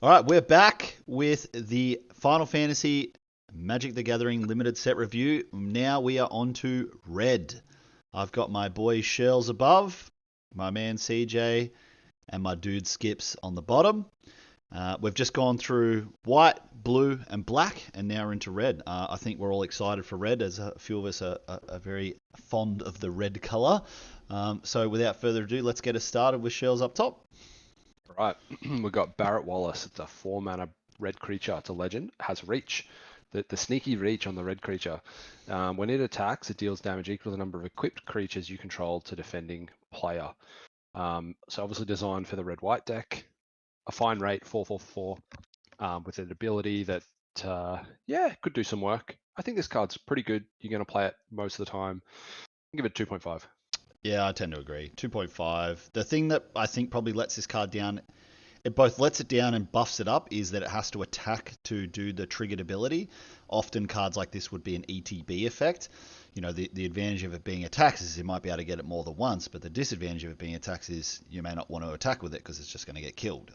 All right, we're back with the Final Fantasy Magic the Gathering limited set review. Now we are on to red. I've got my boy Shells above, my man CJ, and my dude Skips on the bottom. We've just gone through white, blue, and black, and now we're into red. I think we're all excited for red, as a few of us are very fond of the red colour. So without further ado, let's get us started with Shells up top. Right, we've got Barrett Wallace. It's a 4-mana red creature. It's a legend. It has reach. The sneaky reach on the red creature. When it attacks, it deals damage equal to the number of equipped creatures you control to defending player. So obviously designed for the red-white deck. A fine rate, 4/4/4, with an ability that, could do some work. I think this card's pretty good. You're going to play it most of the time. I'll give it 2.5. Yeah, I tend to agree. 2.5. The thing that I think probably lets this card down, it both lets it down and buffs it up, is that it has to attack to do the triggered ability. Often cards like this would be an ETB effect. You know, the advantage of it being attacked is you might be able to get it more than once, but the disadvantage of it being attacked is you may not want to attack with it because it's just going to get killed.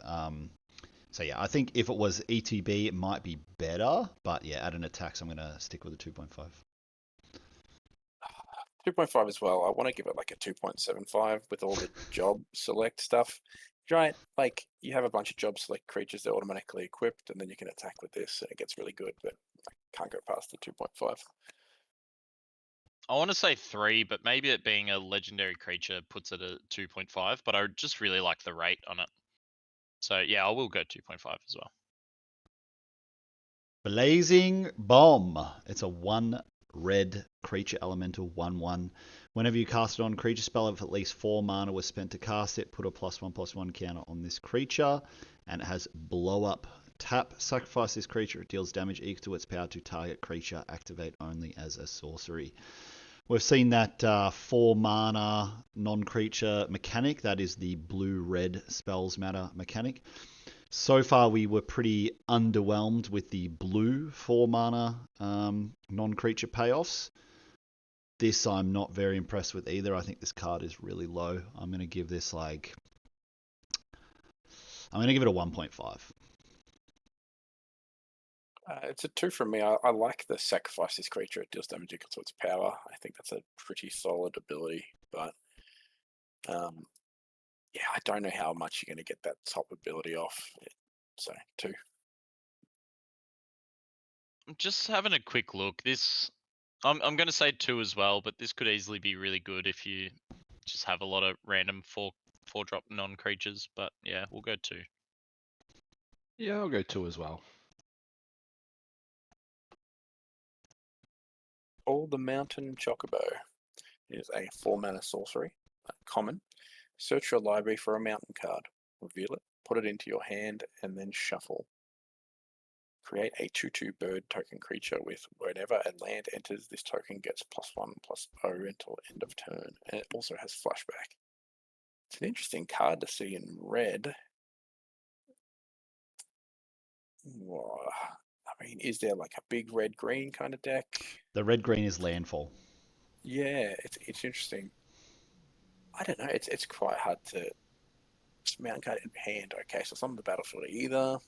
So yeah, I think if it was ETB, it might be better, but yeah, at an attack, so I'm going to stick with a 2.5. 2.5 as well. I want to give it like a 2.75 with all the job select stuff. Right, like you have a bunch of job select creatures that are automatically equipped, and then you can attack with this, and it gets really good. But I can't go past the 2.5. I want to say 3, but maybe it being a legendary creature puts it at 2.5. But I just really like the rate on it. So yeah, I will go 2.5 as well. Blazing Bomb. It's a 1 red creature elemental 1/1. Whenever you cast it on a creature spell, if at least 4 mana was spent to cast it, put a +1/+1 counter on this creature, and it has blow up. Tap, sacrifice this creature. It deals damage equal to its power to target creature. Activate only as a sorcery. We've seen that 4 mana non-creature mechanic. That is the blue-red spells matter mechanic. So far, we were pretty underwhelmed with the blue 4 mana non-creature payoffs. This I'm not very impressed with either. I think this card is really low. I'm going to give this I'm going to give it a 1.5. It's a 2 from me. I like the sacrifice this creature. It deals damage equal to its power. I think that's a pretty solid ability, but yeah, I don't know how much you're going to get that top ability off. So 2. Just having a quick look. I'm going to say 2 as well, but this could easily be really good if you just have a lot of random 4-drop non-creatures. But yeah, we'll go 2. Yeah, I'll go 2 as well. All the Mountain Chocobo is a 4-mana sorcery, common. Search your library for a mountain card. Reveal it, put it into your hand, and then shuffle. Create a 2/2 bird token creature with whenever a land enters, this token gets +1/+0 until end of turn, and it also has flashback. It's an interesting card to see in red. I mean, is there like a big red-green kind of deck? The red-green is landfall. Yeah, it's interesting. I don't know. It's quite hard to mountain card in hand. Okay, so it's not on the battlefield either.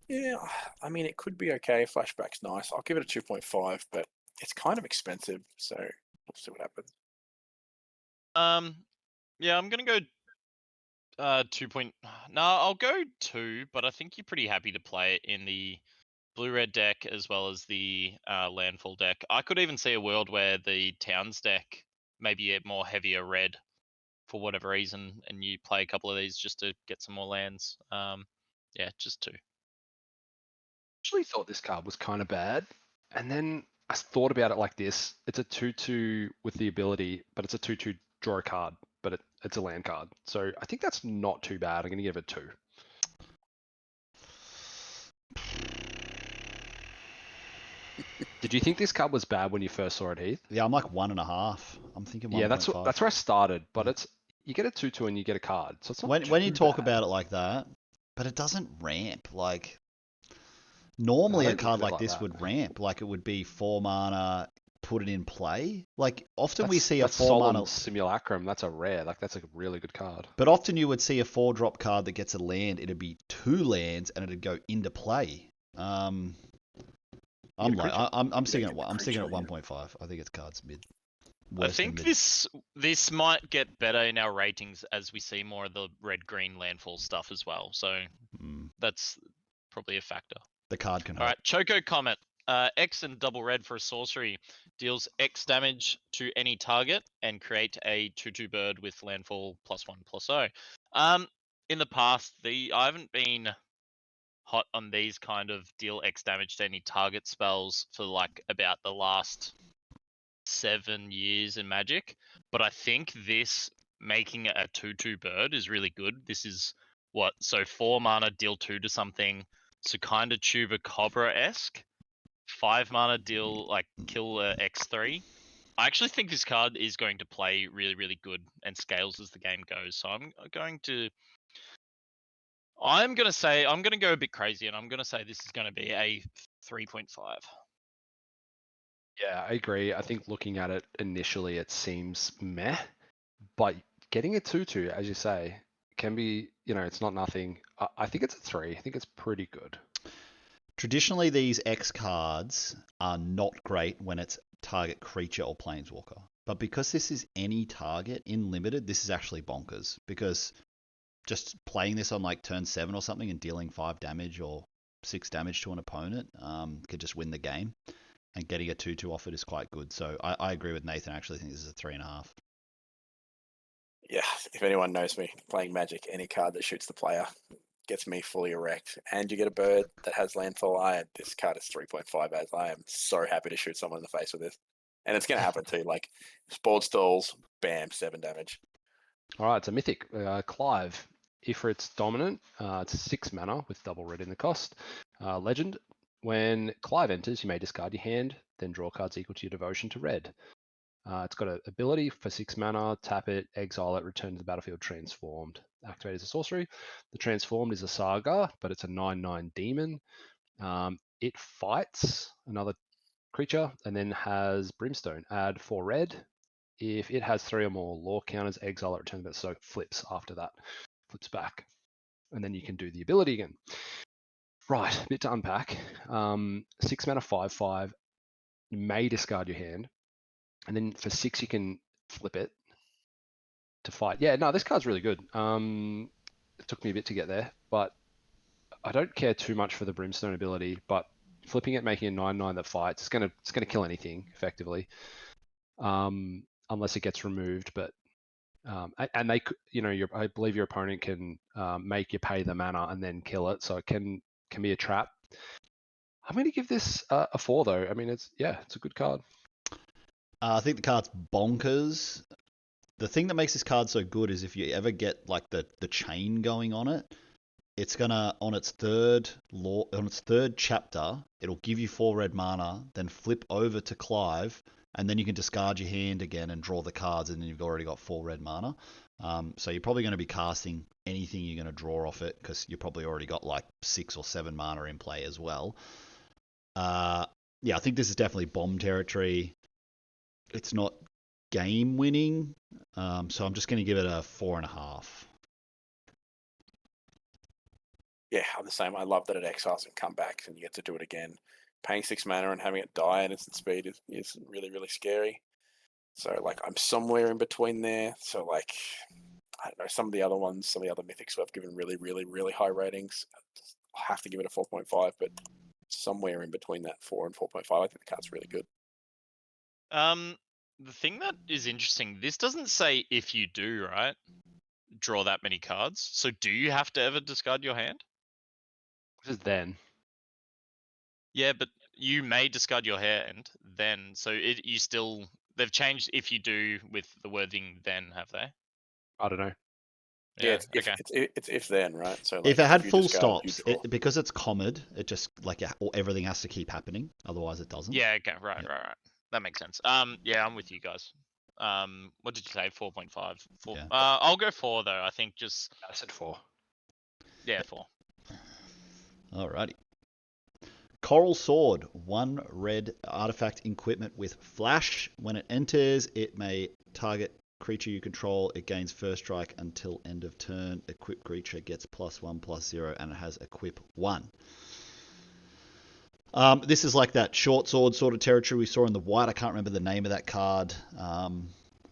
Yeah, I mean, it could be okay. Flashback's nice. I'll give it a 2.5, but it's kind of expensive, so we'll see what happens. Yeah, I'm gonna go 2. No, I'll go 2, but I think you're pretty happy to play it in the blue-red deck as well as the landfall deck. I could even see a world where the towns deck maybe a more heavier red for whatever reason, and you play a couple of these just to get some more lands. Yeah, just 2. Actually thought this card was kind of bad, and then I thought about it like this. It's a 2/2 with the ability, but it's a 2/2 draw a card, but it's a land card. So I think that's not too bad. I'm going to give it 2. Did you think this card was bad when you first saw it, Heath? Yeah, I'm like 1.5. I'm thinking 1.5. Yeah, that's where I started, but it's you get a 2/2 and you get a card, so it's not when you talk bad. about it like that, but it doesn't ramp. Like normally I a don't look card at it like like this that. would ramp. Like it would be 4 mana. put it in play. Like often we That's, see a that's 4 Solemn mana, Simulacrum. That's a rare. Like that's a really good card. but often you would see a 4-drop card that gets a land. It'd be 2 lands and it'd go into play. I'm get a like creature. I'm You sticking don't at get the I'm sticking at creature, 1.5. I think it's cards mid. I Worse than think mid. this might get better in our ratings as we see more of the red-green landfall stuff as well. So Mm, that's probably a factor. the card can All help. right, Choco Comet. X and double red for a sorcery deals X damage to any target and create a 2/2 bird with landfall +1/+0. In the past, I haven't been hot on these kind of deal X damage to any target spells for like about the last 7 years in Magic, but I think this making it a 2/2 bird is really good. This is what, so 4 mana deal 2 to something, so kind of Tuba Cobra-esque. 5 mana deal like kill X3. I actually think this card is going to play really, really good and scales as the game goes. So I'm going to go a bit crazy, and I'm going to say this is going to be a 3.5. Yeah, I agree. I think looking at it initially, it seems meh, but getting a 2/2, as you say, can be, it's not nothing. I think it's a 3. I think it's pretty good. Traditionally, these X cards are not great when it's target creature or planeswalker. But because this is any target in limited, this is actually bonkers. Because just playing this on like turn 7 or something and dealing 5 damage or 6 damage to an opponent could just win the game. And getting a 2/2 off it is quite good. So I agree with Nathan. I actually think this is a 3.5. Yeah, if anyone knows me, playing Magic, any card that shoots the player gets me fully erect. And you get a bird that has landfall. This card is 3.5 as I am so happy to shoot someone in the face with this. And it's going to happen too. Like, Board Stalls, bam, 7 damage. All right, it's a mythic, Clive. Ifrit's dominant. It's 6 mana with double red in the cost. Legend. When Clive enters, you may discard your hand, then draw cards equal to your devotion to red. It's got an ability for 6 mana, tap it, exile it, return to the battlefield transformed. Activate as a sorcery. The transformed is a saga, but it's a 9/9 demon. It fights another creature and then has brimstone. Add 4 red. If it has 3 or more law counters, exile it, return to it, so it flips after that. Flips back. And then you can do the ability again. Right, a bit to unpack. 6 mana, 5/5. You may discard your hand. And then for 6, you can flip it to fight. Yeah, no, this card's really good. It took me a bit to get there, but I don't care too much for the brimstone ability. But flipping it, making a 9/9 that fights, it's gonna kill anything effectively, unless it gets removed. But and they, I believe your opponent can make you pay the mana and then kill it, so it can be a trap. I'm going to give this a 4 though. I mean, it's a good card. I think the card's bonkers. The thing that makes this card so good is if you ever get like the chain going on it, it's gonna on its third chapter, it'll give you 4 red mana, then flip over to Clive, and then you can discard your hand again and draw the cards, and then you've already got 4 red mana. So you're probably going to be casting anything you're going to draw off it because you probably already got like 6 or 7 mana in play as well. Yeah, I think this is definitely bomb territory. It's not game winning, so I'm just going to give it a 4.5. Yeah, I'm the same. I love that it exiles and come back and you get to do it again. Paying 6 mana and having it die at instant speed is really, really scary. So, like, I'm somewhere in between there. So, like, I don't know, some of the other mythics who I've given really, really, really high ratings, I'll have to give it a 4.5, but somewhere in between that 4 and 4.5, I think the card's really good. The thing that is interesting, this doesn't say if you do, right? Draw that many cards. So do you have to ever discard your hand? This is then. Yeah, but you may discard your hand then. So they've changed if you do with the wording then, have they? I don't know. Yeah, Okay. it's if then, right? So like, If it had you full discard, stops, you draw. because it's common, it just like everything has to keep happening. Otherwise, it doesn't. Yeah. Okay. Right. Yeah. Right. That makes sense. Yeah, I'm with you guys. What did you say? 4.5. 4. Yeah. I'll go 4 though. I think just I said 4. yeah, 4. Alrighty. Coral Sword, 1 red artifact equipment with flash. When it enters, it may target creature you control. It gains first strike until end of turn. Equipped creature gets +1/+0, and it has equip 1. This is like that short sword sort of territory we saw in the white. I can't remember the name of that card,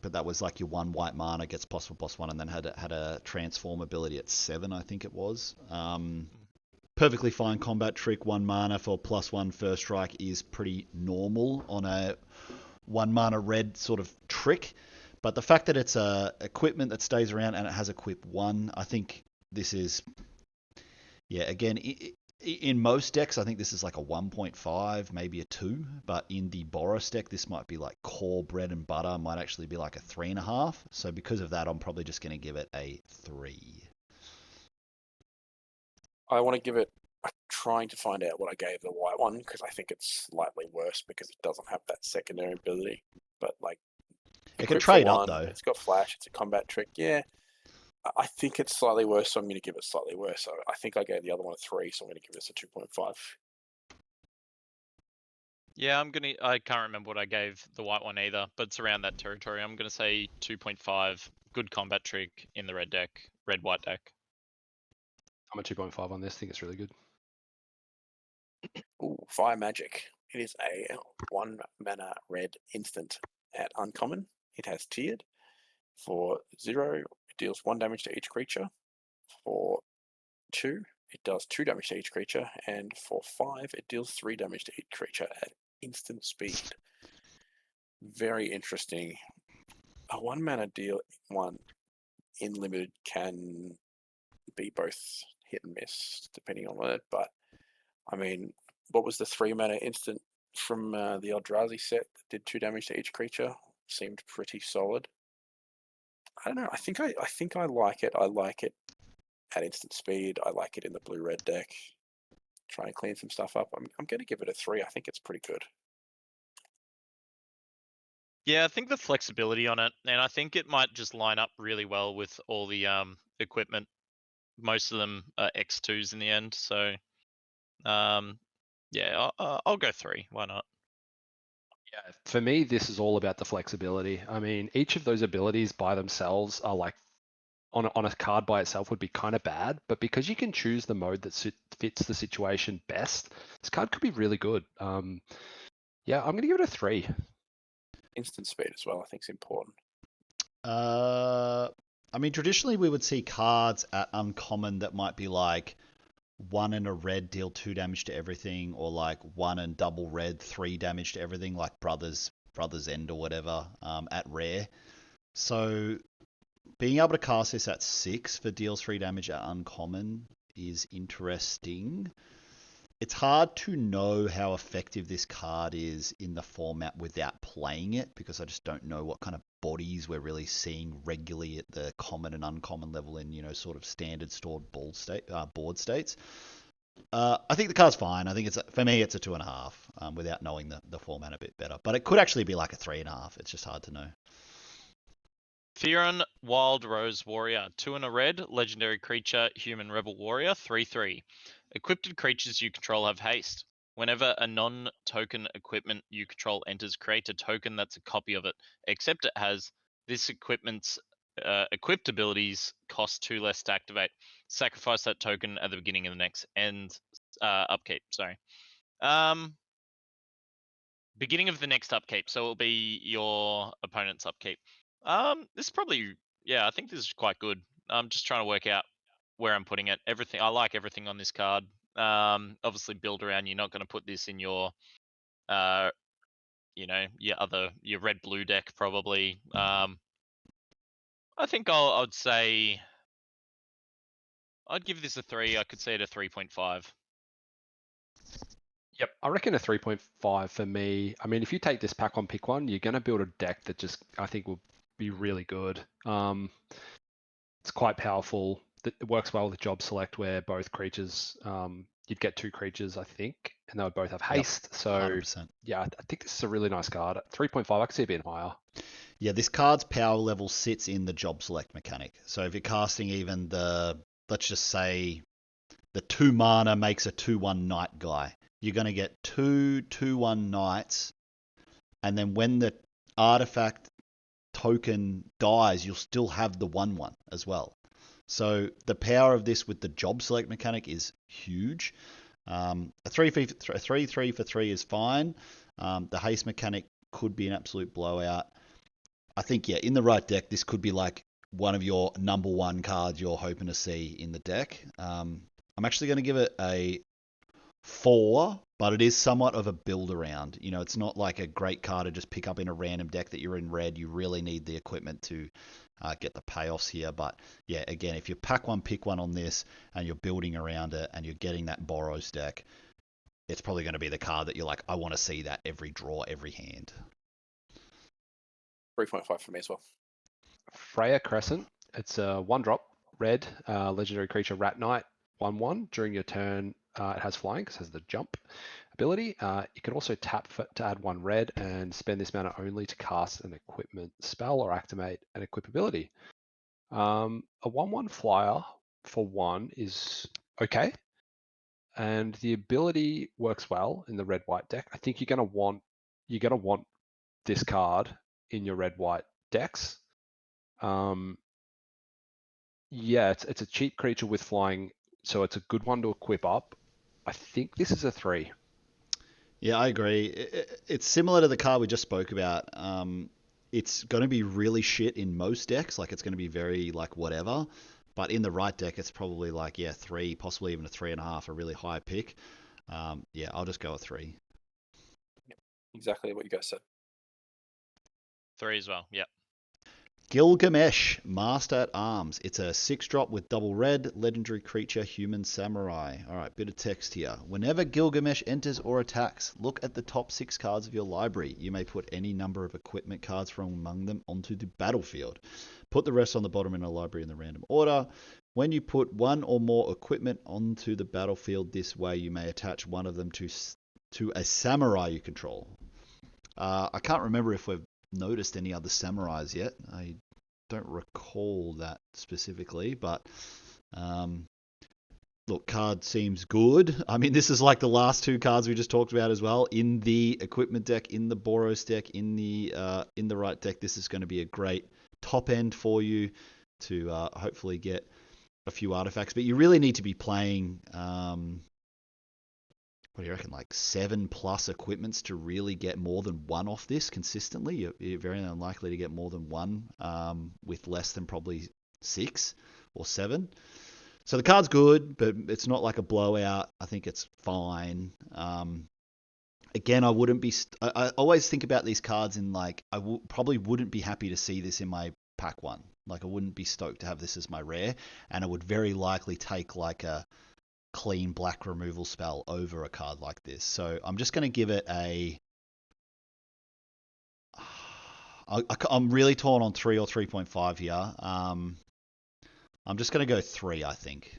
but that was like your 1 white mana gets +1/+1, and then had a transform ability at 7, I think it was. Perfectly fine combat trick. 1 mana for +1 first strike is pretty normal on a 1 mana red sort of trick. But the fact that it's a equipment that stays around and it has equip 1, I think this is, yeah, again, in most decks, I think this is like a 1.5, maybe a 2. But in the Boros deck, this might be like core bread and butter, might actually be like a 3.5. So because of that, I'm probably just going to give it a 3. I want to give it. I'm trying to find out what I gave the white one because I think it's slightly worse because it doesn't have that secondary ability. But like, It can equip for trade up 1, though. It's got flash. It's a combat trick. Yeah, I think it's slightly worse, so I'm going to give it slightly worse. So I think I gave the other one a 3, so I'm going to give this a 2.5. Yeah, I can't remember what I gave the white one either, but it's around that territory. I'm gonna say 2.5. Good combat trick in the red deck, red-white deck. I'm a 2.5 on this. I think it's really good. Ooh, Fire Magic. It is a 1 mana red instant at uncommon. It has tiered. For 0, it deals 1 damage to each creature. For 2, it does 2 damage to each creature. And for 5, it deals 3 damage to each creature at instant speed. Very interesting. A 1 mana deal 1 in limited can be both hit and miss depending on it. But I mean, what was the 3 mana instant from the Eldrazi set that did 2 damage to each creature? Seemed pretty solid. I don't know. I think I like it. I like it at instant speed. I like it in the blue-red deck. Try and clean some stuff up. I'm going to give it a 3. I think it's pretty good. Yeah, I think the flexibility on it, and I think it might just line up really well with all the equipment. Most of them are X2s in the end, so yeah, I'll go 3. Why not? Yeah, for me, this is all about the flexibility. I mean, each of those abilities by themselves are like on a card by itself would be kind of bad, but because you can choose the mode that fits the situation best, this card could be really good. Yeah, I'm going to give it a 3. Instant speed as well, I think is important. I mean, traditionally we would see cards at uncommon that might be like 1 and a red deal 2 damage to everything, or like 1 and double red 3 damage to everything, like Brothers End or whatever, at rare. So being able to cast this at 6 for deals 3 damage at uncommon is interesting. It's hard to know how effective this card is in the format without playing it, because I just don't know what kind of bodies we're really seeing regularly at the common and uncommon level in, sort of standard stored board states. I think the card's fine. I think for me it's a 2.5, without knowing the format a bit better. But it could actually be like a 3.5. It's just hard to know. Theron, Wild Rose Warrior, 2 and a red, legendary creature, human rebel warrior, 3/3. Equipped creatures you control have haste. Whenever a non-token equipment you control enters, create a token that's a copy of it, except it has this equipment's equipped abilities cost 2 less to activate. Sacrifice that token at the beginning of the next upkeep. Sorry. Beginning of the next upkeep, so it'll be your opponent's upkeep. This is probably, yeah, I think this is quite good. I'm just trying to work out where I'm putting it. I like everything on this card. Obviously build around. You're not going to put this in your, your red blue deck probably. I think I'd say I'd give this a 3. I could say it a 3.5. Yep, I reckon a 3.5 for me. I mean, if you take this pack on pick one, you're going to build a deck that just, I think, will be really good. It's quite powerful. It works well with job select, where both creatures, you'd get 2 creatures, I think, and they would both have haste. Yep, so 100%. Yeah, I think this is a really nice card. 3.5, I could see it being higher. Yeah, this card's power level sits in the job select mechanic. So if you're casting even let's just say the 2 mana makes a 2/1 night guy, you're going to get 2/2/1 knights, and then when the artifact token dies, you'll still have the 1/1 as well. So the power of this with the job select mechanic is huge. A 3/3 for 3 is fine. The haste mechanic could be an absolute blowout. I think, yeah, in the right deck, this could be like one of your number one cards you're hoping to see in the deck. I'm actually going to give it a 4, but it is somewhat of a build around. You know, it's not like a great card to just pick up in a random deck that you're in red. You really need the equipment to get the payoffs here. But yeah, again, if you pack one, pick one on this, and you're building around it, and you're getting that Boros deck, it's probably going to be the card that you're like, I want to see that every draw, every hand. 3.5 for me as well. Freya Crescent. It's a 1-drop red legendary creature Rat Knight 1/1. During your turn, it has flying because it has the jump ability. You can also tap to add 1 red and spend this mana only to cast an equipment spell or activate an equip ability. A 1/1 flyer for 1 is okay, and the ability works well in the red-white deck. I think you're gonna want this card in your red-white decks. Yeah, it's a cheap creature with flying, so it's a good one to equip up. I think this is a 3. Yeah, I agree. It's similar to the card we just spoke about. It's going to be really shit in most decks. Like, it's going to be very, like, whatever. But in the right deck, it's probably like, yeah, 3, possibly even a 3.5, a really high pick. Yeah, I'll just go a 3. Exactly what you guys said. 3 as well. Yep. Gilgamesh, Master at Arms. It's a 6-drop with double red, legendary creature, human samurai. Alright, bit of text here. Whenever Gilgamesh enters or attacks, look at the top 6 cards of your library. You may put any number of equipment cards from among them onto the battlefield. Put the rest on the bottom in a library in the random order. When you put one or more equipment onto the battlefield this way, you may attach one of them to a samurai you control. I can't remember if we've noticed any other samurais yet. I don't recall that specifically, but look, card seems good. I mean, this is like the last 2 cards we just talked about as well. In the equipment deck, in the Boros deck, in the right deck, this is going to be a great top end for you to hopefully get a few artifacts. But you really need to be playing what do you reckon, like 7+ equipments to really get more than 1 off this consistently. You're very unlikely to get more than 1 with less than probably 6 or 7. So the card's good, but it's not like a blowout. I think it's fine. Again, I wouldn't be. I always think about these cards in like, probably wouldn't be happy to see this in my pack 1. Like, I wouldn't be stoked to have this as my rare, and I would very likely take like a clean black removal spell over a card like this. So I'm just going to give it a... I'm really torn on 3 or 3.5 here. I'm just going to go 3, I think.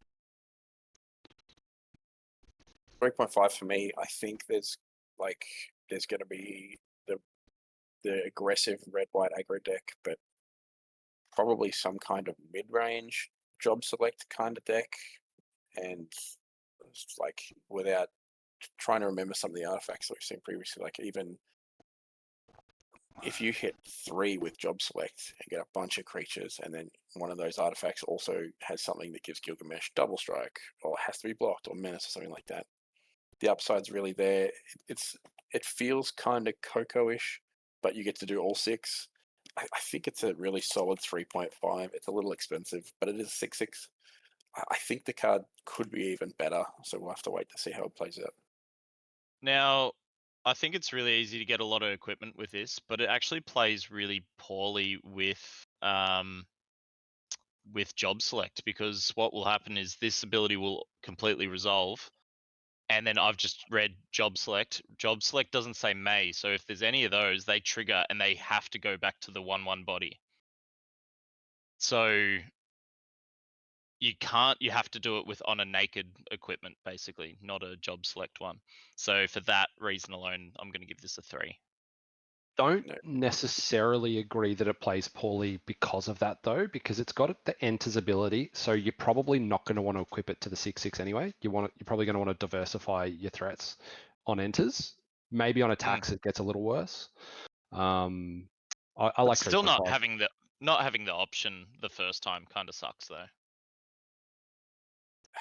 3.5 for me. I think there's going to be the aggressive red-white aggro deck, but probably some kind of mid-range job select kind of deck, and like without trying to remember some of the artifacts that we've seen previously, like even if you hit 3 with job select and get a bunch of creatures, and then one of those artifacts also has something that gives Gilgamesh double strike, or has to be blocked, or menace, or something like that, the upside's really there. It feels kind of Coco-ish, but you get to do all 6. I think it's a really solid 3.5. It's a little expensive, but it is 6/6. I think the card could be even better, so we'll have to wait to see how it plays out. Now, I think it's really easy to get a lot of equipment with this, but it actually plays really poorly with job select, because what will happen is this ability will completely resolve, and then I've just read job select. Job select doesn't say may, so if there's any of those, they trigger and they have to go back to the 1/1 body. So you have to do it with on a naked equipment, basically, not a job select one. So for that reason alone, I'm going to give this a 3. Don't necessarily agree that it plays poorly because of that, though, because it's got the enters ability, so you're probably not going to want to equip it to the 6/6 anyway. You're probably going to want to diversify your threats. on enters. Maybe on attacks it gets a little worse. I But like still 3.5. not having the option the first time kind of sucks though.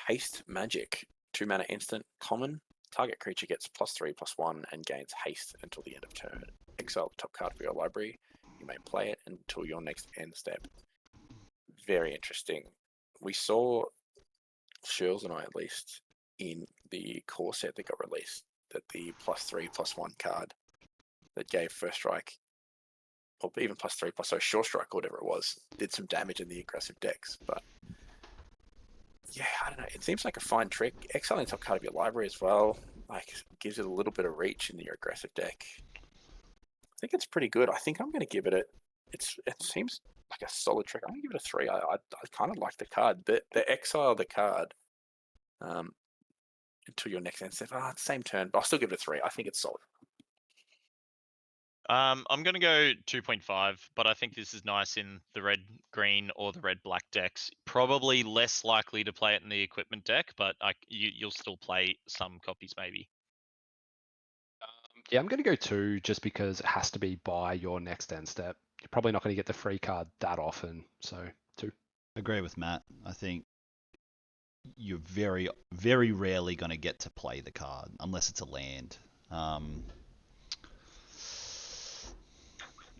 Haste Magic. 2 mana instant, common. Target creature gets +3/+1 and gains haste until the end of turn. Exile the top card of your library. You may play it until your next end step. Very interesting. We saw, Shirls and I at least, in the core set that got released, that the +3/+1 card that gave first strike, or even +3/+0 short strike, or whatever it was, did some damage in the aggressive decks. But yeah, I don't know. It seems like a fine trick. Exiling top card of your library as well, like, gives it a little bit of reach in your aggressive deck. I think it's pretty good. I think I'm going to give it it seems like a solid trick. I'm going to give it a 3. I kind of like the card. The exile the card until your next end step. Same turn, but I'll still give it a 3. I think it's solid. I'm going to go 2.5, but I think this is nice in the red-green or the red-black decks. Probably less likely to play it in the equipment deck, but you'll still play some copies maybe. Yeah, I'm going to go 2 just because it has to be by your next end step. You're probably not going to get the free card that often, so 2. Agree with Matt. I think you're very, very rarely going to get to play the card unless it's a land.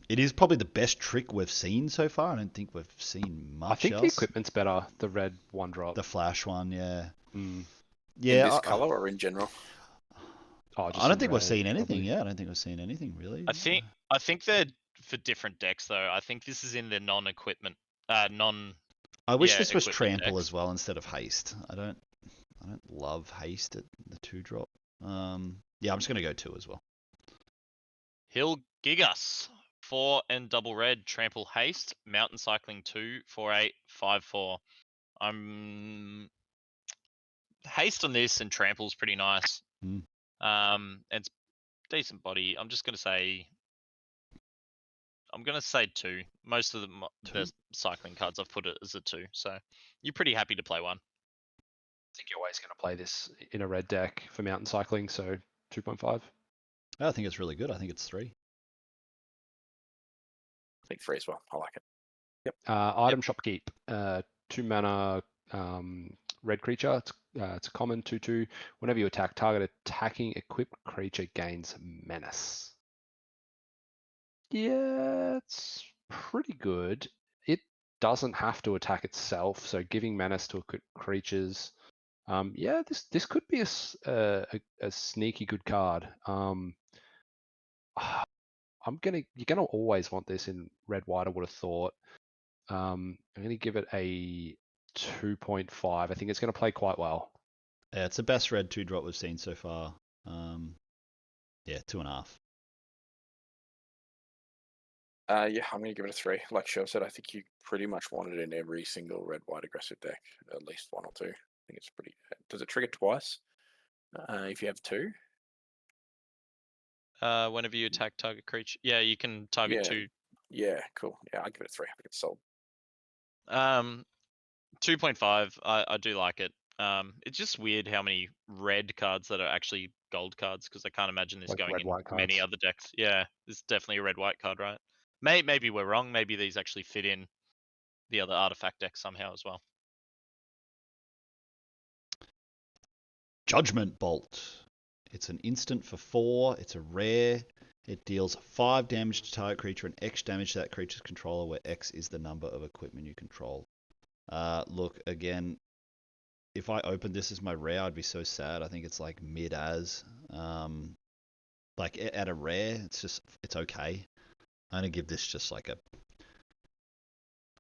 It is probably the best trick we've seen so far. I don't think we've seen much I think else. the equipment's better, the red 1-drop. The flash one, yeah. Yeah. In this color or in general? Oh, just I don't in think we've red, seen anything. probably. Yeah, I don't think we've seen anything really. I think they're for different decks though. I think this is in the non-equipment, non. I wish yeah, this was equipment trample decks. as well instead of haste. I don't love haste at the 2-drop. Yeah, I'm just gonna go 2 as well. He'll gig us 4 and double red, trample haste, mountain cycling 2, 4/8, 5/4. Haste on this and trample's pretty nice. It's decent body. I'm gonna say 2. Most of the cycling cards I've put it as a 2, so you're pretty happy to play 1. I think you're always going to play this in a red deck for mountain cycling, so 2.5. I think it's really good. I think it's 3. I think 3 as well. I like it. Yep. Item Shopkeep. 2 mana red creature. It's a common 2/2. Whenever you attack, target attacking equipped creature gains menace. Yeah, it's pretty good. It doesn't have to attack itself, so giving menace to equipped creatures. Yeah, this could be a sneaky good card. You're gonna always want this in red white, I would have thought. I'm gonna give it a 2.5. I think it's gonna play quite well. Yeah, it's the best red 2-drop we've seen so far. Yeah, 2.5. Yeah, I'm going to give it a 3. Like Shirl said, I think you pretty much want it in every single red-white aggressive deck, at least 1 or 2. I think it's pretty. Does it trigger twice? If you have 2? Whenever you attack target creature, yeah, you can target 2. Yeah, cool. Yeah, I'll give it a 3. I think it's sold. 2.5. I do like it. It's just weird how many red cards that are actually gold cards, because I can't imagine this Like going in red-white many cards. other decks. Yeah, it's definitely a red-white card, right? Maybe we're wrong. Maybe these actually fit in the other artifact decks somehow as well. Judgment Bolt. It's an instant for 4. It's a rare. It deals 5 damage to target creature and X damage to that creature's controller, where X is the number of equipment you control. Look, again, if I opened this as my rare, I'd be so sad. I think it's like mid-as. Like at a rare, it's okay. I'm gonna give this just like a.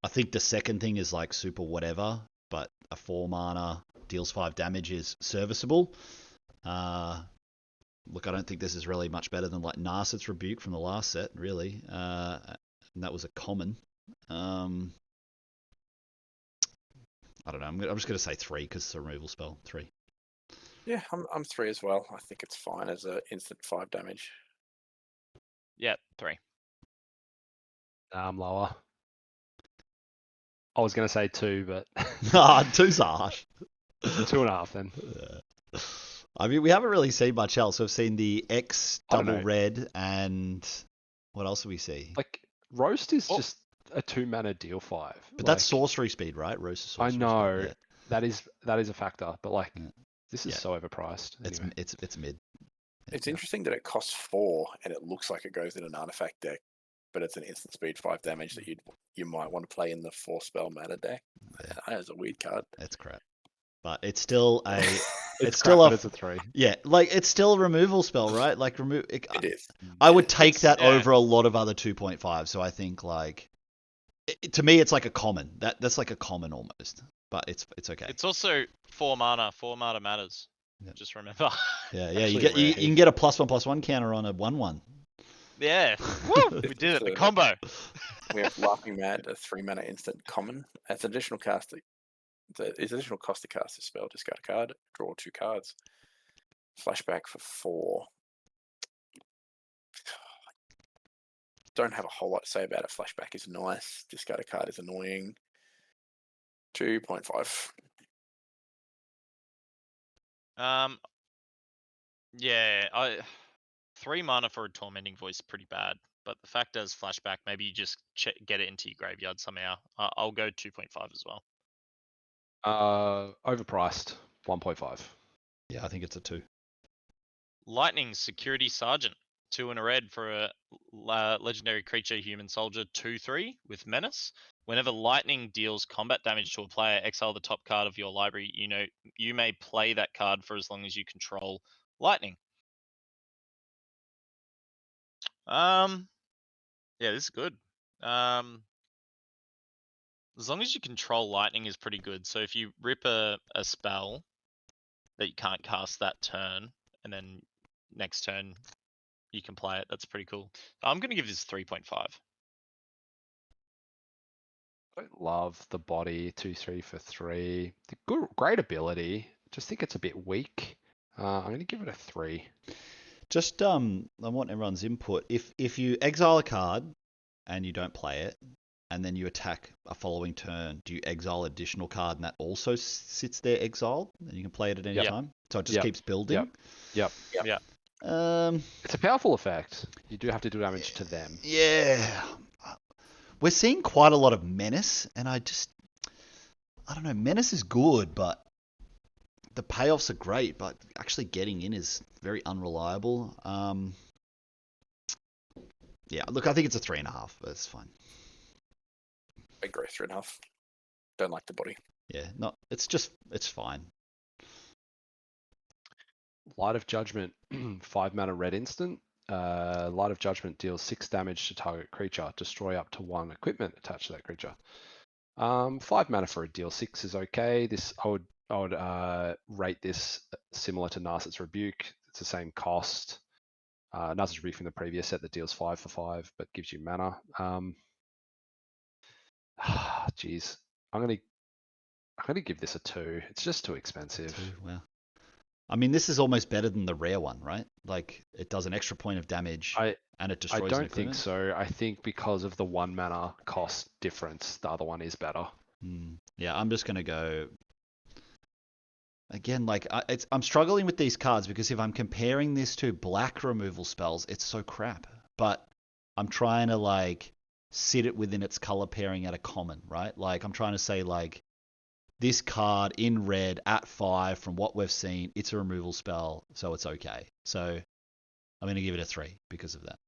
I think the second thing is like super whatever, but a 4 mana deals 5 damage is serviceable. Look, I don't think this is really much better than like Narset's Rebuke from the last set, really. And that was a common. I don't know. I'm just going to say 3 because it's a removal spell. 3. Yeah, I'm 3 as well. I think it's fine as an instant 5 damage. Yeah, 3. I'm lower. I was going to say 2, but 2's harsh. 2.5 then. I mean, we haven't really seen much else. We've seen the X I don't double know. red, and what else do we see? Like Roast is Oh. just a 2-mana deal 5. But that's Like, sorcery speed, right? Roast is I sorcery know speed. that is a factor, but like Yeah. this is Yeah. so overpriced. Anyway. It's mid. It's Yeah. interesting that it costs 4 and it looks like it goes in an artifact deck, but it's an instant speed 5 damage that you might want to play in the 4 spell mana deck. Yeah. That is a weird card. It's crap. But it's still a It's still crap, a but it's a 3. yeah, like it's still a removal spell, right? Like remove. It is. I would take It's- that yeah. over a lot of other 2.5. So I think like to me it's like a common. That's like a common almost. But it's okay. It's also 4 mana. 4 mana matters. Yep. Just remember. Yeah, actually you get rare you here. can get a +1/+1 counter on a 1/1. Yeah. Woo! We did it. The combo. We have Laughing Mad, a 3 mana instant common. As additional cast, is additional cost to cast a spell. Discard a card, draw 2 cards. Flashback for 4. Don't have a whole lot to say about it. Flashback is nice. Discard a card is annoying. 2.5. Yeah, 3 mana for a Tormenting Voice is pretty bad. But the fact is, flashback, maybe you just get it into your graveyard somehow. I'll go 2.5 as well. Overpriced 1.5. Yeah, I think it's a 2. Lightning Security Sergeant, 2 and a red for a legendary creature, human soldier, 2/3 with menace. Whenever lightning deals combat damage to a player, exile the top card of your library. You may play that card for as long as you control lightning. Yeah, this is good. As long as you control lightning is pretty good. So if you rip a spell that you can't cast that turn, and then next turn you can play it, that's pretty cool. I'm gonna give this 3.5. I don't love the body 2/3 for 3. The great ability. Just think it's a bit weak. I'm gonna give it a 3. Just I want everyone's input. If you exile a card and you don't play it, and then you attack a following turn, do you exile additional card and that also sits there exiled, and you can play it at any Yep. time? So it just Yep. keeps building. Yep. It's a powerful effect. You do have to do damage to them. Yeah. We're seeing quite a lot of menace, and I don't know. Menace is good, but the payoffs are great, but actually getting in is very unreliable. Yeah, look, I think it's a 3.5, but it's fine. I agree, 3.5. Don't like the body. Yeah, it's fine. Light of Judgment, 5 mana red instant. Light of Judgment deals 6 damage to target creature. Destroy up to 1 equipment attached to that creature. 5 mana for a deal 6 is okay. This I would rate this similar to Narset's Rebuke. It's the same cost. Narset's Rebuke from the previous set that deals 5 for 5 but gives you mana. Jeez, I'm gonna give this a 2. It's just too expensive. 2, wow. I mean, this is almost better than the rare one, right? Like, it does an extra point of damage, and it destroys I an don't think equipment. so. I think because of the 1 mana cost difference, the other one is better. Yeah, I'm just gonna go. Again, like I'm struggling with these cards because if I'm comparing this to black removal spells, it's so crap. But I'm trying to like sit it within its color pairing at a common, right? Like I'm trying to say like this card in red at 5 from what we've seen, it's a removal spell, so it's okay. So I'm gonna give it a 3 because of that.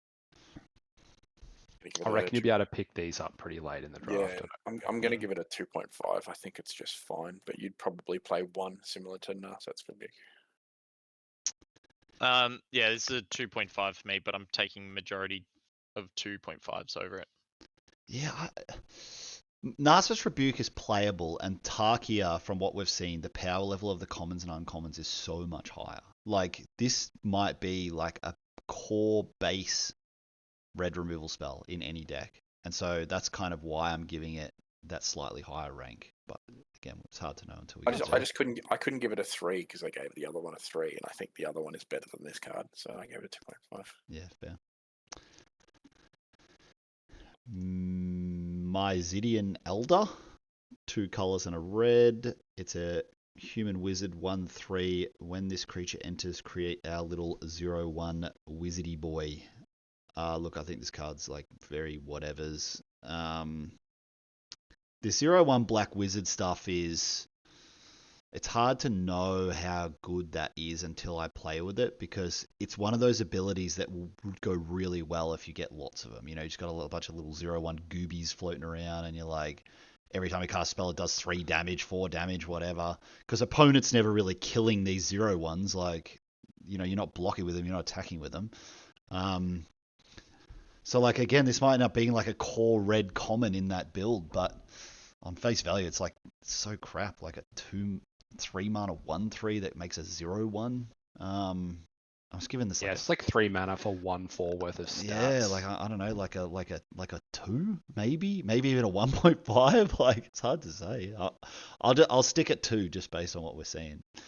I reckon you'll be able to pick these up pretty late in the draft. Yeah, I'm going to give it a 2.5. I think it's just fine, but you'd probably play one similar to Narset's Rebuke. Yeah, this is a 2.5 for me, but I'm taking majority of 2.5s over it. Yeah, Narset's Rebuke is playable, and Tarkia, from what we've seen, the power level of the commons and uncommons is so much higher. Like, this might be like a core base red removal spell in any deck. And so that's kind of why I'm giving it that slightly higher rank. But again, it's hard to know until we get to it. I couldn't give it a 3 because I gave the other one a 3, and I think the other one is better than this card, so I gave it a 2.5. Yeah, fair. Myzidian Elder, 2 colors and a red. It's a Human wizard 1/3. When this creature enters, create our little 0/1 wizardy boy. Look, I think this card's like very whatevers. The 0/1 black wizard stuff is. It's hard to know how good that is until I play with it because it's one of those abilities that would go really well if you get lots of them. You know, you just got a bunch of little 0/1 goobies floating around and you're like, every time you cast a spell, it does 3 damage, 4 damage, whatever. Because opponents never really killing these 0/1s. Like, you know, you're not blocking with them, you're not attacking with them. So, like, again, this might end up being like a core red common in that build, but on face value, it's like, it's so crap. Like a 3 mana 1/3 that makes a 0/1. I was given this Yeah, like it's like 3 mana for 1/4 worth of stats. yeah, like I don't know, like a 2 maybe even a 1.5. Like it's hard to say. I'll stick at 2 just based on what we're seeing. I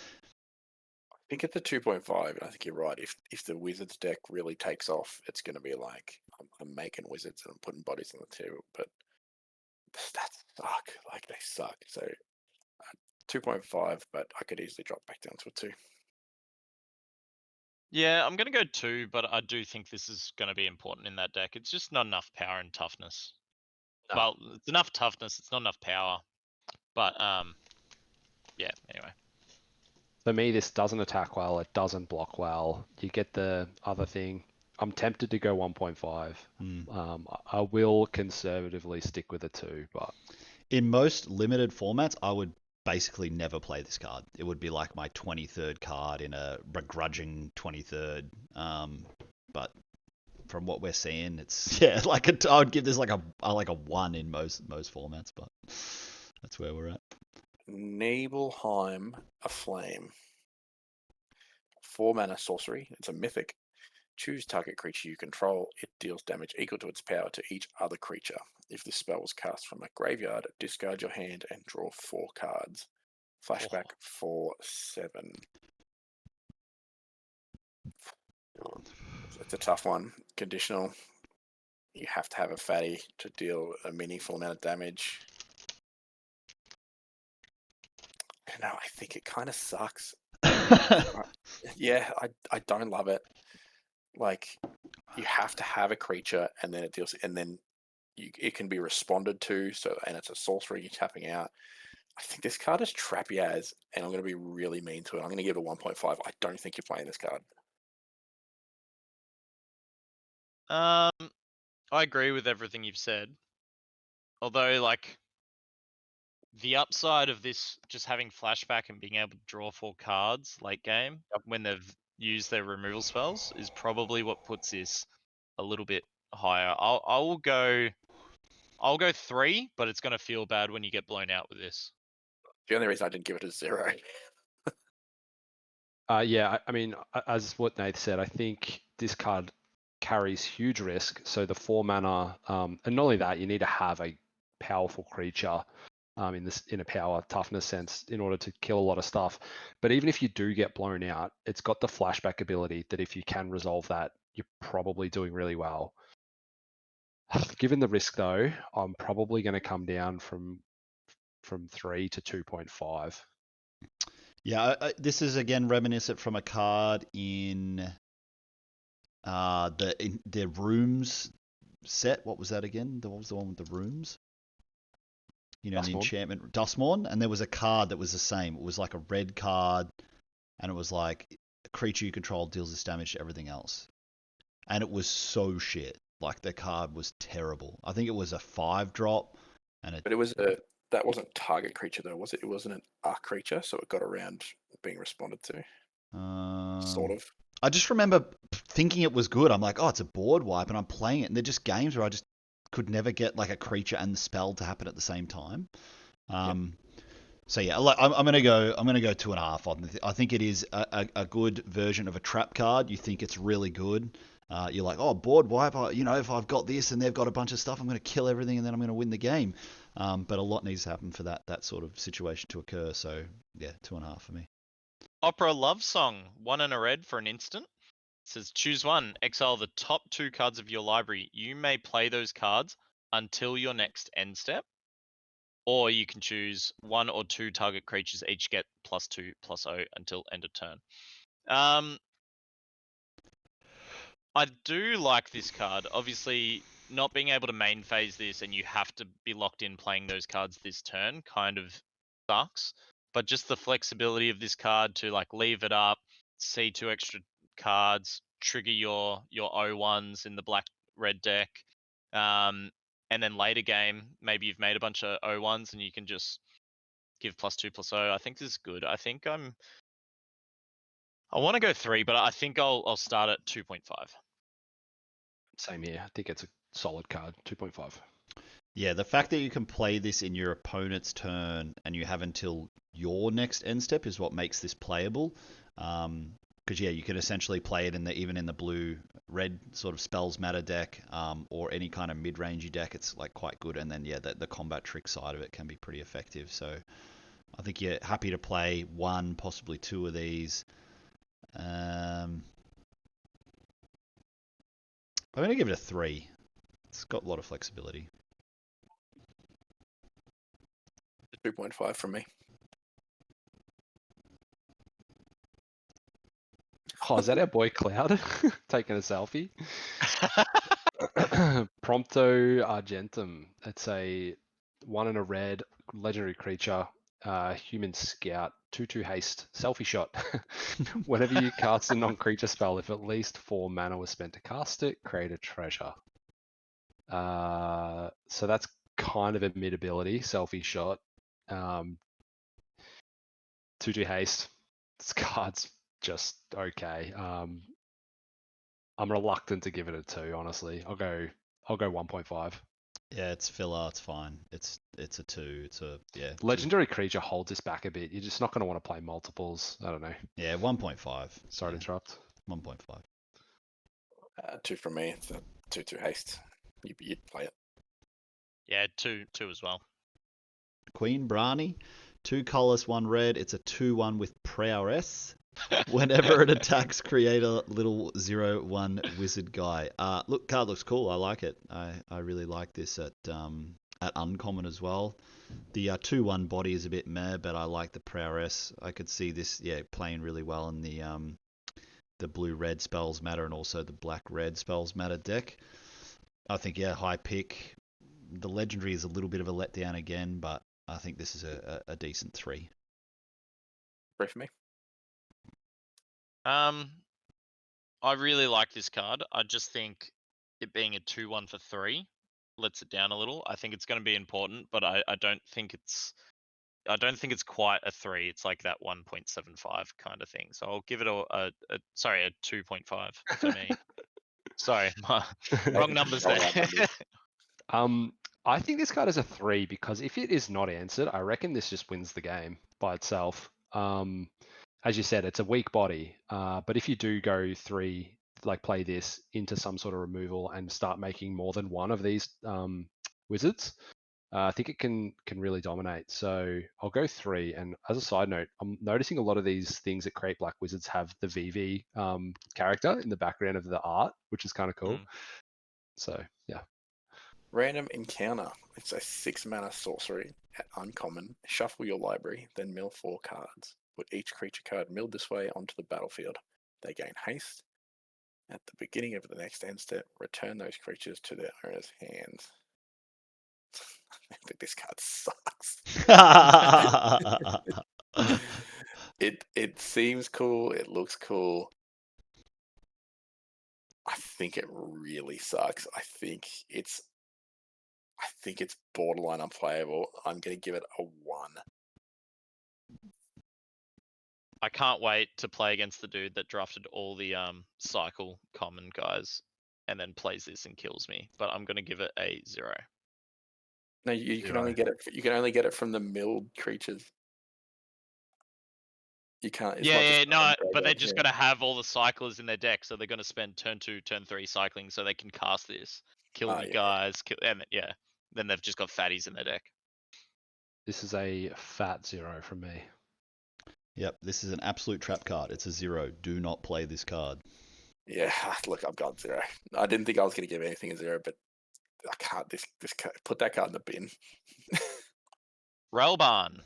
think it's the 2.5, and I think you're right. If the Wizards deck really takes off, it's going to be like I'm making Wizards and I'm putting bodies on the table, but the stats suck. Like they suck. So 2.5, but I could easily drop back down to a 2. Yeah, I'm going to go 2, but I do think this is going to be important in that deck. It's just not enough power and toughness. No. Well, it's enough toughness. It's not enough power. But yeah. Anyway. For me, this doesn't attack well. It doesn't block well. You get the other thing. I'm tempted to go 1.5. I will conservatively stick with a 2, but In most limited formats, I would basically never play this card. It would be like my 23rd card in a begrudging 23rd. But from what we're seeing, it's like I would give this like a 1 in most formats, but that's where we're at. Nibelheim Aflame. 4 mana sorcery. It's a mythic. Choose target creature you control. It deals damage equal to its power to each other creature. If this spell was cast from a graveyard, discard your hand and draw 4 cards. Flashback 4/7. It's a tough one. Conditional. You have to have a fatty to deal a meaningful amount of damage. No, I think it kind of sucks. Yeah, I don't love it. Like, you have to have a creature, and then it deals, and then it can be responded to. So, and it's a sorcery you're tapping out. I think this card is trappy as, and I'm going to be really mean to it. I'm going to give it a 1.5. I don't think you're playing this card. I agree with everything you've said. Although, like, the upside of this just having flashback and being able to draw 4 cards late game when they've used their removal spells is probably what puts this a little bit higher. I'll go 3, but it's gonna feel bad when you get blown out with this. The only reason I didn't give it a 0. yeah, I mean, as what Nate said, I think this card carries huge risk. So the 4 mana, and not only that, you need to have a powerful creature in a power toughness sense in order to kill a lot of stuff. But even if you do get blown out, it's got the flashback ability that if you can resolve that, you're probably doing really well. Given the risk though, I'm probably going to come down from 3 to 2.5. Yeah, this is again reminiscent from a card in the rooms set. What was that again? What was the one with the rooms? You know, the enchantment Dustmourn, and there was a card that was the same. It was like a red card, and it was like a creature you control deals this damage to everything else, and it was so shit. Like the card was terrible. I think it was a 5-drop, and But it was that wasn't target creature though, was it? It wasn't an arc creature, so it got around being responded to. Sort of. I just remember thinking it was good. I'm like, oh, it's a board wipe, and I'm playing it, and they're just games where I just could never get like a creature and the spell to happen at the same time. So yeah, I'm gonna go 2.5 on this. I think it is a good version of a trap card. You think it's really good. You're like, oh, board wipe. If I've got this and they've got a bunch of stuff, I'm going to kill everything and then I'm going to win the game. But a lot needs to happen for that sort of situation to occur. So yeah, 2.5 for me. Opera Love Song, 1 and a red for an instant. It says choose 1, exile the top 2 cards of your library. You may play those cards until your next end step. or you can choose 1 or 2 target creatures each get +2/+0 until end of turn. I do like this card. Obviously, not being able to main phase this and you have to be locked in playing those cards this turn kind of sucks. But just the flexibility of this card to like leave it up, see 2 extra cards, trigger your O1s in the black red deck, and then later game maybe you've made a bunch of O1s and you can just give +2/+0. I think this is good. I think I want to go 3, but I think I'll start at 2.5. Same here. I think it's a solid card. 2.5. Yeah, the fact that you can play this in your opponent's turn and you have until your next end step is what makes this playable. Because yeah, you can essentially play it even in the blue-red sort of spells matter deck, or any kind of mid-rangey deck. It's like quite good, and then yeah, the combat trick side of it can be pretty effective. So I think you're happy to play 1, possibly 2 of these. I'm going to give it a 3. It's got a lot of flexibility. 2.5 from me. Oh, is that our boy Cloud taking a selfie? Prompto Argentum. It's a 1 and a red legendary creature, human scout, 2/2 haste, selfie shot. Whenever you cast a non-creature spell, if at least 4 mana was spent to cast it, create a treasure. So that's kind of a mid ability, selfie shot. 2/2 haste. This card's just okay. I'm reluctant to give it a 2, honestly. I'll go 1.5. Yeah, it's filler. It's fine. It's a 2. It's a yeah. Legendary creature holds this back a bit. You're just not going to want to play multiples. I don't know. Yeah, 1.5. Sorry to Yeah, interrupt. 1.5. 2 from me. It's a 2/2 haste. You'd play it. Yeah, 2 as well. Queen Brani, 2 colorless, 1 red. It's a 2/1 with prowess. Whenever it attacks, create a little 0/1 wizard guy. Look, card looks cool. I like it. I really like this at uncommon as well. The 2/1 body is a bit meh, but I like the prowess. I could see this playing really well in the blue-red spells matter and also the black-red spells matter deck. I think high pick. The legendary is a little bit of a letdown again, but I think this is a decent 3. 3 for me. I really like this card. I just think it being a 2/1 for 3 lets it down a little. I think it's going to be important, but I don't think it's quite a 3. It's like that 1.75 kind of thing. So I'll give it a 2.5 for me. Sorry, wrong numbers there. I think this card is a 3 because if it is not answered, I reckon this just wins the game by itself. As you said, it's a weak body, but if you do go 3, like play this into some sort of removal and start making more than 1 of these wizards, I think it can really dominate. So I'll go 3. And as a side note, I'm noticing a lot of these things that create black wizards have the VV character in the background of the art, which is kind of cool. So yeah. Random Encounter. It's a 6 mana sorcery at uncommon. Shuffle your library, then mill 4 cards. Put each creature card milled this way onto the battlefield. They gain haste. At the beginning of the next end step, return those creatures to their owner's hands. I think this card sucks. It seems cool. It looks cool. I think it really sucks. I think it's borderline unplayable. I'm going to give it a 1. I can't wait to play against the dude that drafted all the cycle common guys and then plays this and kills me. But I'm going to give it a 0. No, you can only get it. You can only get it from the milled creatures. You can't. It's not just no, but they're just going to have all the cyclers in their deck, so they're going to spend turn 2, turn 3 cycling, so they can cast this, kill me guys, and then they've just got fatties in their deck. This is a fat 0 from me. Yep, this is an absolute trap card. It's a 0. Do not play this card. Yeah, look, I've got 0. I didn't think I was going to give anything a 0, but I can't. This put that card in the bin. Relban,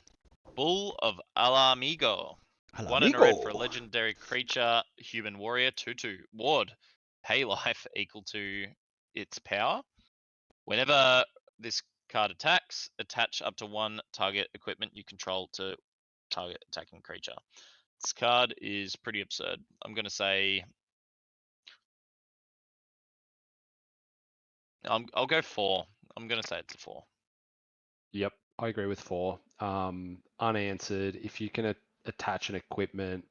Bull of Alamigo. Hello, 1 and a red for a amigo. legendary creature, human warrior, 2/2. Ward, pay life equal to its power. Whenever this card attacks, attach up to 1 target equipment you control to target attacking creature. This card is pretty absurd. I'm going to say... I'll go 4. I'm going to say it's a 4. Yep, I agree with 4. Unanswered. If you can attach an equipment,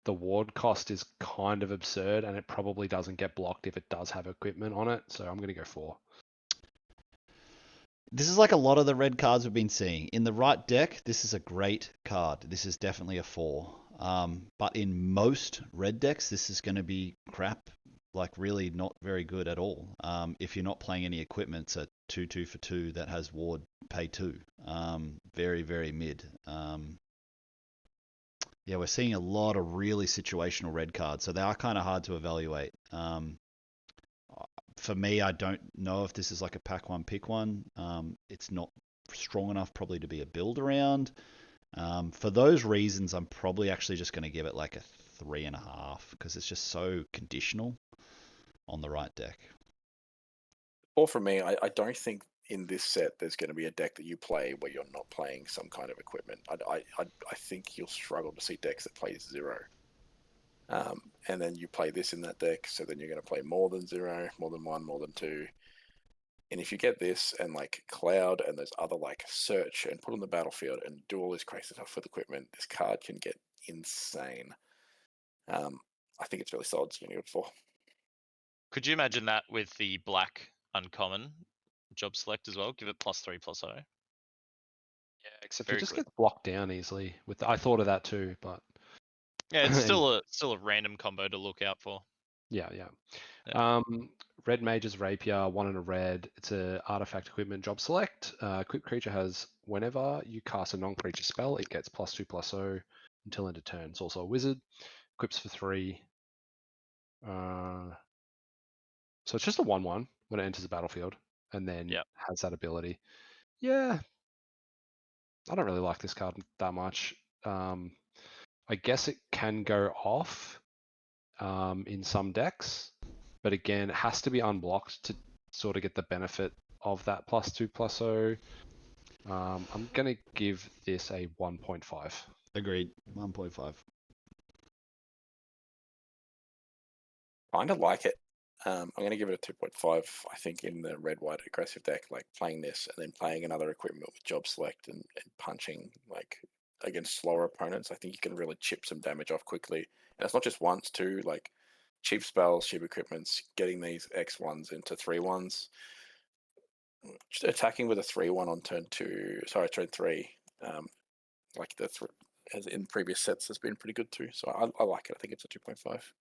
the ward cost is kind of absurd, and it probably doesn't get blocked if it does have equipment on it. So I'm going to go 4. This is like a lot of the red cards we've been seeing. In the right deck, this is a great card. This is definitely a 4. But in most red decks, this is going to be crap. Like really not very good at all. If you're not playing any equipment, it's a 2/2 for 2 that has ward pay 2. Very, very mid. Yeah, we're seeing a lot of really situational red cards, so they are kind of hard to evaluate. For me, I don't know if this is like a pack one, pick one. It's not strong enough probably to be a build around. For those reasons, I'm probably actually just going to give it like a 3.5 because it's just so conditional on the right deck. Or for me, I don't think in this set there's going to be a deck that you play where you're not playing some kind of equipment. I think you'll struggle to see decks that play 0. And then you play this in that deck, so then you're going to play more than 0, more than 1, more than 2. And if you get this and like Cloud and there's other like search and put on the battlefield and do all this crazy stuff with equipment, this card can get insane. I think it's really solid. It's going to go 4. Could you imagine that with the black uncommon job select as well? Give it +3/+0. Yeah, except Very it just good. gets blocked down easily. I thought of that too, but Yeah, it's and- still a random combo to look out for. yeah. Yeah. Red Mage's Rapier, 1 and a red. It's a artifact equipment job select. Equipped creature has whenever you cast a non-creature spell, it gets +2/+0 until end of turn. It's also a wizard. Equips for 3. So it's just a 1/1 when it enters the battlefield, and then Yep. has that ability. Yeah, I don't really like this card that much. I guess it can go off in some decks, but again, it has to be unblocked to sort of get the benefit of that +2/+0. I'm gonna give this a 1.5. Agreed. 1.5. Kind of like it. I'm going to give it a 2.5. I think in the red-white aggressive deck, like playing this and then playing another equipment with job select and punching like against slower opponents, I think you can really chip some damage off quickly. And it's not just once, too. Like cheap spells, cheap equipments, getting these X1s into 3/1s. Just attacking with a 3/1 on turn 3. Like as in previous sets has been pretty good too. So I like it. I think it's a 2.5.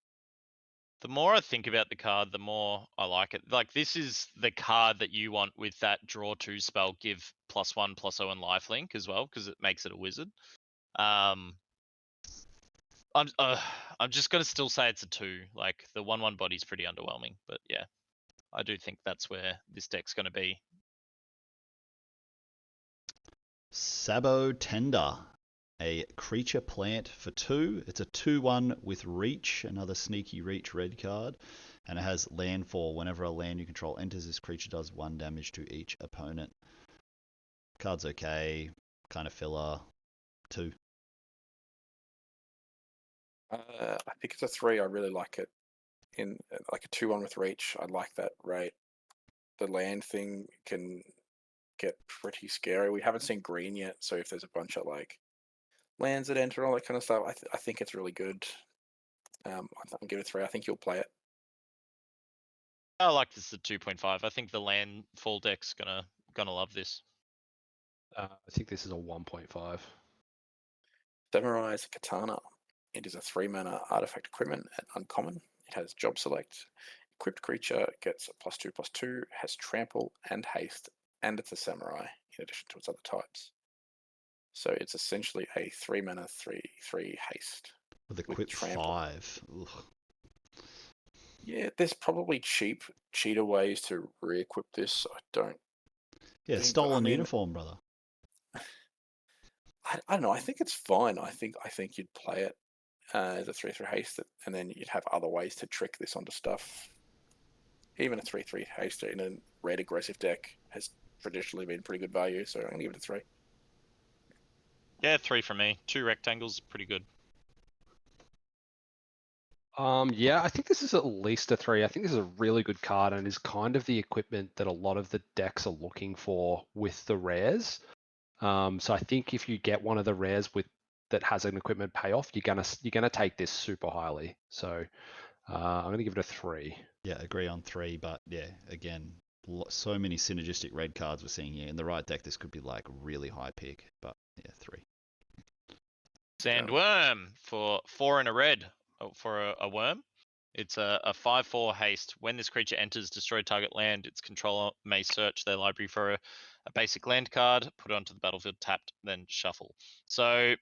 The more I think about the card, the more I like it. Like this is the card that you want with that draw 2 spell, give +1/+0 and lifelink as well, because it makes it a wizard. I'm just gonna still say it's a 2. Like the 1/1 body's pretty underwhelming, but yeah, I do think that's where this deck's gonna be. Sabo Tender, a creature plant for 2. It's a 2/1 with reach, another sneaky reach red card, and it has landfall. Whenever a land you control enters, this creature does 1 damage to each opponent. Card's okay, kind of filler. 2. I think it's a 3. I really like it. In like a 2/1 with reach, I like that rate. The land thing can get pretty scary. We haven't seen green yet, so if there's a bunch of like lands that enter, all that kind of stuff, I think it's really good. I'll give it a 3. I think you'll play it. I like this at 2.5. I think the landfall deck's gonna love this. I think this is a 1.5. Samurai's Katana. It is a 3-mana artifact equipment and uncommon. It has job select. Equipped creature gets a +2/+2, has trample and haste, and it's a samurai in addition to its other types. So it's essentially a 3-mana 3/3 haste. With equip trample. 5. Ugh. Yeah, there's probably cheater ways to re-equip this. I don't. Yeah, think- stolen I mean- uniform, brother. I don't know. I think it's fine. I think you'd play it as a 3/3 haste, and then you'd have other ways to trick this onto stuff. Even a 3/3 haste in a red aggressive deck has traditionally been pretty good value, so I'm gonna give it a 3. Yeah, 3 for me. 2 rectangles, pretty good. Yeah, I think this is at least a 3. I think this is a really good card and is kind of the equipment that a lot of the decks are looking for with the rares. So I think if you get one of the rares that has an equipment payoff, you're gonna take this super highly. So I'm gonna give it a 3. Yeah, agree on 3, but yeah, again, so many synergistic red cards we're seeing here. In the right deck, this could be like really high pick, but yeah, 3. Sandworm for 4 and a red for a worm. It's a 5/4 haste. When this creature enters destroy target land, its controller may search their library for a basic land card, put it onto the battlefield tapped, then shuffle. So,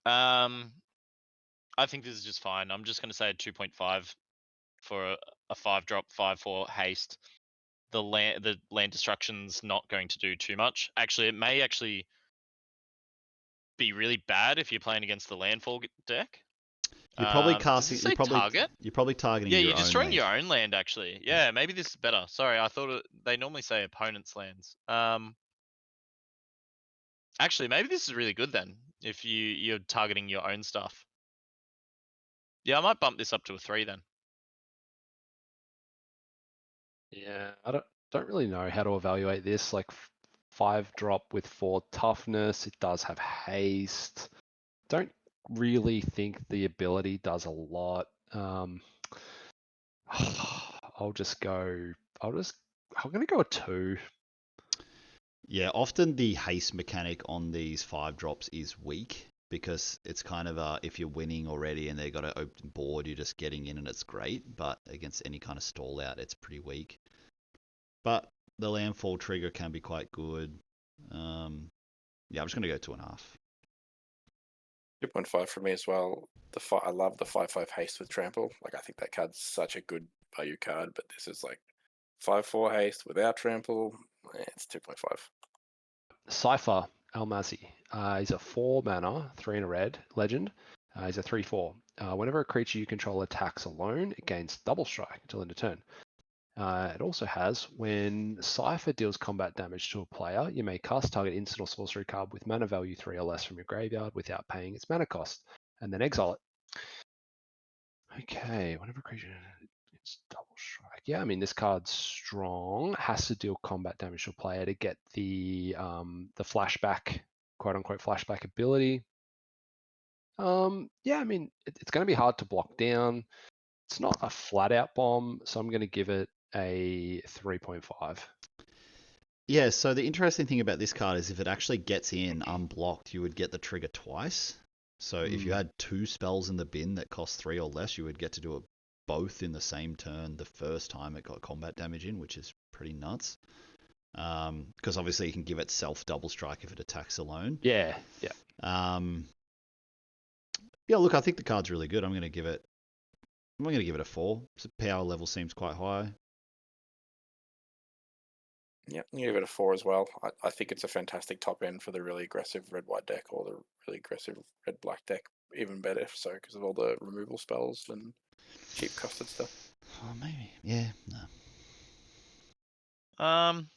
I think this is just fine. I'm just going to say a 2.5 for a 5-drop 5/4 haste. The land destruction's not going to do too much. Actually, it may actually be really bad if you're playing against the landfall deck. You're probably Does casting. it say target? You're probably targeting Yeah, your you're own destroying land. your own land, actually. Yeah, maybe this is better. Sorry, I thought they normally say opponent's lands. Actually, maybe this is really good then, if you're targeting your own stuff. Yeah, I might bump this up to a 3 then. Yeah, I don't really know how to evaluate this. Like 5-drop with 4 toughness. It does have haste. Don't really think the ability does a lot. I'm gonna go a 2. Yeah, often the haste mechanic on these 5-drops is weak because it's kind of if you're winning already and they got an open board, you're just getting in and it's great. But against any kind of stall out, it's pretty weak. But the landfall trigger can be quite good. Yeah, I'm just gonna go 2.5. 2.5 for me as well. I love the 5/5 haste with trample. Like I think that card's such a good value card, but this is like 5/4 haste without trample. It's 2.5. Cypher Almazi. He's a 4 mana, 3 and a red legend. He's a 3/4. Whenever a creature you control attacks alone, it gains double strike until end of turn. It also has when Cypher deals combat damage to a player, you may cast target instant or sorcery card with mana value 3 or less from your graveyard without paying its mana cost, and then exile it. Okay, whenever a creature it's double strike. Yeah, I mean this card's strong. Has to deal combat damage to a player to get the flashback, quote unquote flashback ability. Yeah, I mean it's going to be hard to block down. It's not a flat out bomb, so I'm going to give it a 3.5. Yeah, so the interesting thing about this card is if it actually gets in unblocked, you would get the trigger twice. So if you had 2 spells in the bin that cost 3 or less, you would get to do it both in the same turn the first time it got combat damage in, which is pretty nuts. Because obviously you can give it self double strike if it attacks alone. Yeah. Yeah, look, I think the card's really good. I'm going to give it a 4. So power level seems quite high. Yeah, you give it a 4 as well. I think it's a fantastic top end for the really aggressive red-white deck or the really aggressive red-black deck. Even better so because of all the removal spells and cheap costed stuff. Oh, maybe. Yeah, no. I'm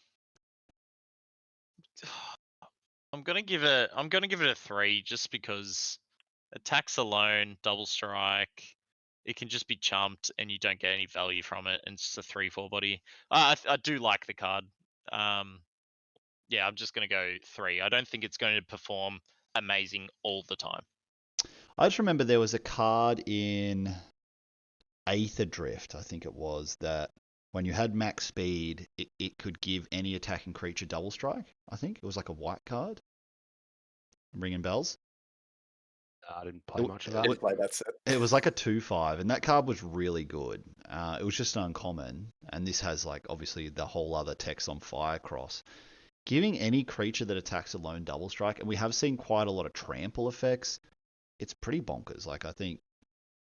gonna give it a 3 just because attacks alone, double strike, it can just be chumped and you don't get any value from it, and it's just a 3/4 body. I do like the card. Yeah, I'm just gonna go 3. I don't think it's going to perform amazing all the time. I just remember there was a card in Aether Drift, I think it was, that when you had max speed, it could give any attacking creature double strike. I think it was like a white card. Ringing bells. I didn't play much of that. Didn't play that set. It was like a 2/5, and that card was really good. It was just uncommon, and this has like obviously the whole other text on Firecross. Giving any creature that attacks alone double strike, and we have seen quite a lot of trample effects. It's pretty bonkers. Like I think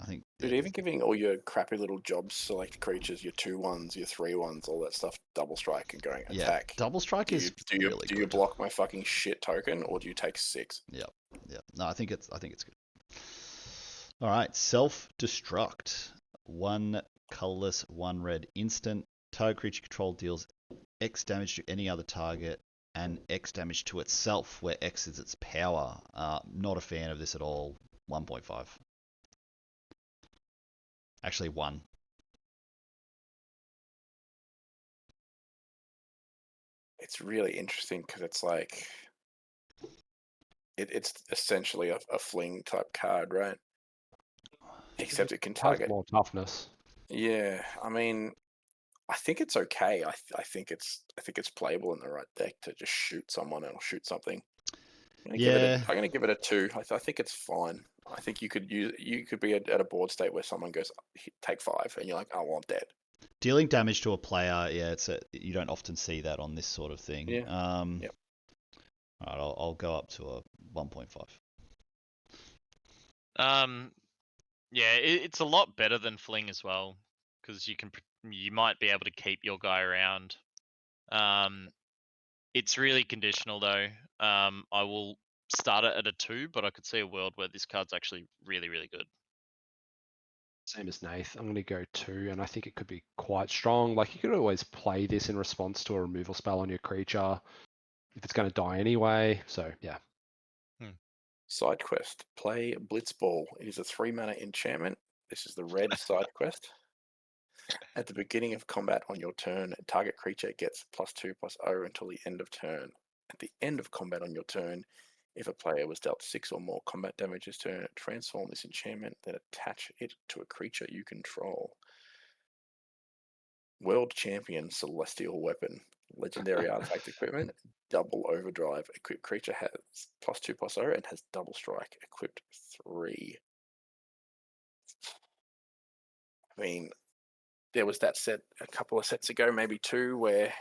I think. Dude, yeah, even giving all your crappy little job select creatures, your 2/1s, your 3/1s, all that stuff, double strike and going yeah, attack. double strike Do you is do you really do you good. block my fucking shit token, or do you take 6? Yeah. No, I think it's good. All right, self-destruct. 1 colorless, 1 red instant. Target creature control deals X damage to any other target and X damage to itself, where X is its power. Not a fan of this at all. 1.5. Actually, 1. It's really interesting because it's like it's essentially a fling type card, right? Except it can Has target. more toughness. Yeah, I mean, I think it's okay. I think it's playable in the right deck to just shoot someone and shoot something. I'm Yeah, gonna give it a 2. I think it's fine. I think you could be at a board state where someone goes take 5 and you're like, oh well, I'm dead. dealing damage to a player. Yeah, you don't often see that on this sort of thing. Yeah. All Yep. right, I'll go up to a 1.5. Yeah, it's a lot better than Fling as well, because you might be able to keep your guy around. It's really conditional though. I will start it at a 2, but I could see a world where this card's actually really, really good. Same as Nath. I'm going to go 2, and I think it could be quite strong. Like, you could always play this in response to a removal spell on your creature if it's going to die anyway. So, yeah. Side quest. Play Blitzball. It is a 3-mana enchantment. This is the red side quest. At the beginning of combat on your turn, target creature gets +2/+0 until the end of turn. At the end of combat on your turn, if a player was dealt 6 or more combat damage this turn, transform this enchantment, then attach it to a creature you control. World Champion Celestial Weapon. Legendary artifact equipment. Double Overdrive. Equipped creature has +2/+0 and has Double Strike. Equipped 3. I mean, there was that set a couple of sets ago, maybe 2, where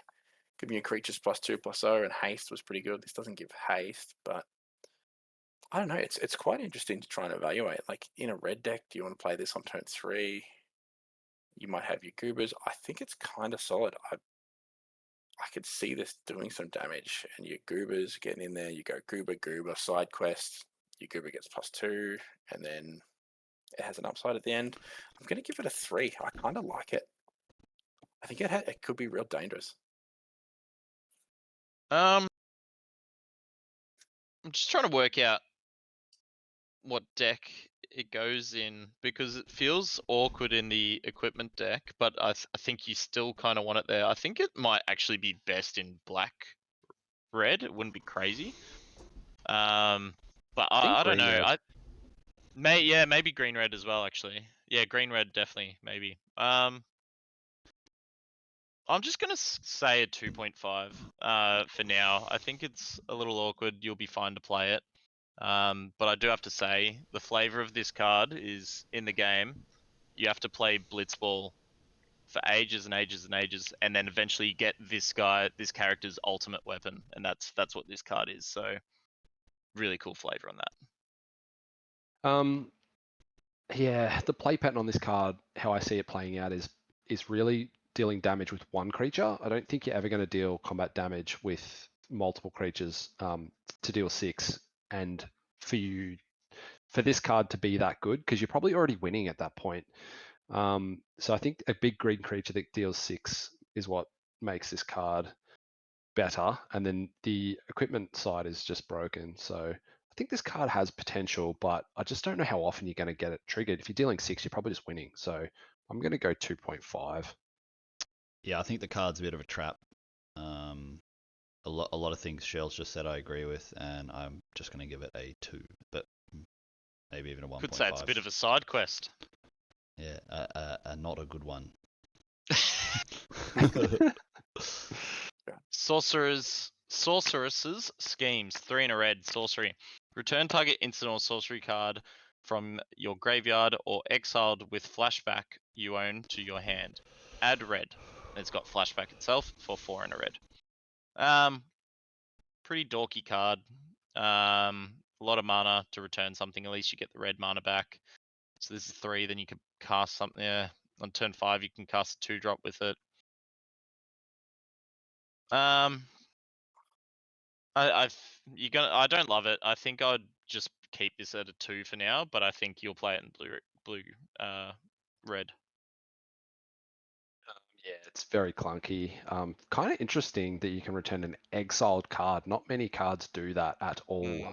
giving your creatures +2/+0 and haste was pretty good. This doesn't give haste, but I don't know. It's quite interesting to try and evaluate. Like in a red deck, do you want to play this on turn 3? You might have your goobers. I think it's kind of solid. I could see this doing some damage, and your goobers getting in there. You go goober side quest. Your goober gets +2, and then it has an upside at the end. I'm gonna give it a 3. I kind of like it. I think it could be real dangerous. I'm just trying to work out what deck it goes in, because it feels awkward in the equipment deck, but I think you still kind of want it there. I think it might actually be best in black red. It wouldn't be crazy. But I don't know. Green-red. Maybe green red as well, actually. Yeah, green red definitely, maybe. I'm just gonna say a 2.5 for now. I think it's a little awkward. You'll be fine to play it. But I do have to say, the flavor of this card is in the game. You have to play Blitzball for ages and ages and ages, and then eventually get this character's ultimate weapon, and that's what this card is. So, really cool flavor on that. Yeah, the play pattern on this card, how I see it playing out, is really dealing damage with one creature. I don't think you're ever going to deal combat damage with multiple creatures to deal 6, and for this card to be that good, because you're probably already winning at that point. So I think a big green creature that deals 6 is what makes this card better, and then the equipment side is just broken. So I think this card has potential, but I just don't know how often you're going to get it triggered. If you're dealing 6, you're probably just winning. So I'm going to go 2.5. Yeah, I think the card's a bit of a trap. A lot of things Shell's just said I agree with, and I'm just going to give it a 2, but maybe even a 1.5. Could say it's a bit of a side quest. Yeah, not a good one. Sorceresses schemes. 3 in a red sorcery. Return target instant or sorcery card from your graveyard or exiled with flashback you own to your hand. Add red. It's got flashback itself for 4 in a red. Pretty dorky card. A lot of mana to return something. At least you get the red mana back. So this is 3. Then you could cast something. Yeah, on turn 5 you can cast a 2-drop with it. I don't love it. I think I'd just keep this at a 2 for now, but I think you'll play it in red. Yeah, it's very clunky. Kind of interesting that you can return an exiled card. Not many cards do that at all.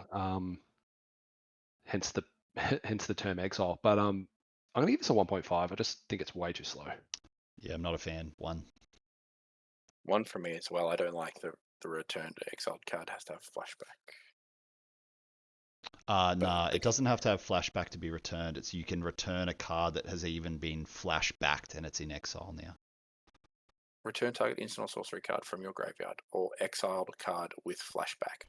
Hence the hence the term exile. But I'm gonna give this a 1.5. I just think it's way too slow. Yeah, I'm not a fan. 1. 1 for me as well. I don't like the return to exiled card has to have flashback. Nah, it doesn't have to have flashback to be returned. It's you can return a card that has even been flashbacked and it's in exile now. Return target instant or sorcery card from your graveyard or exiled card with flashback.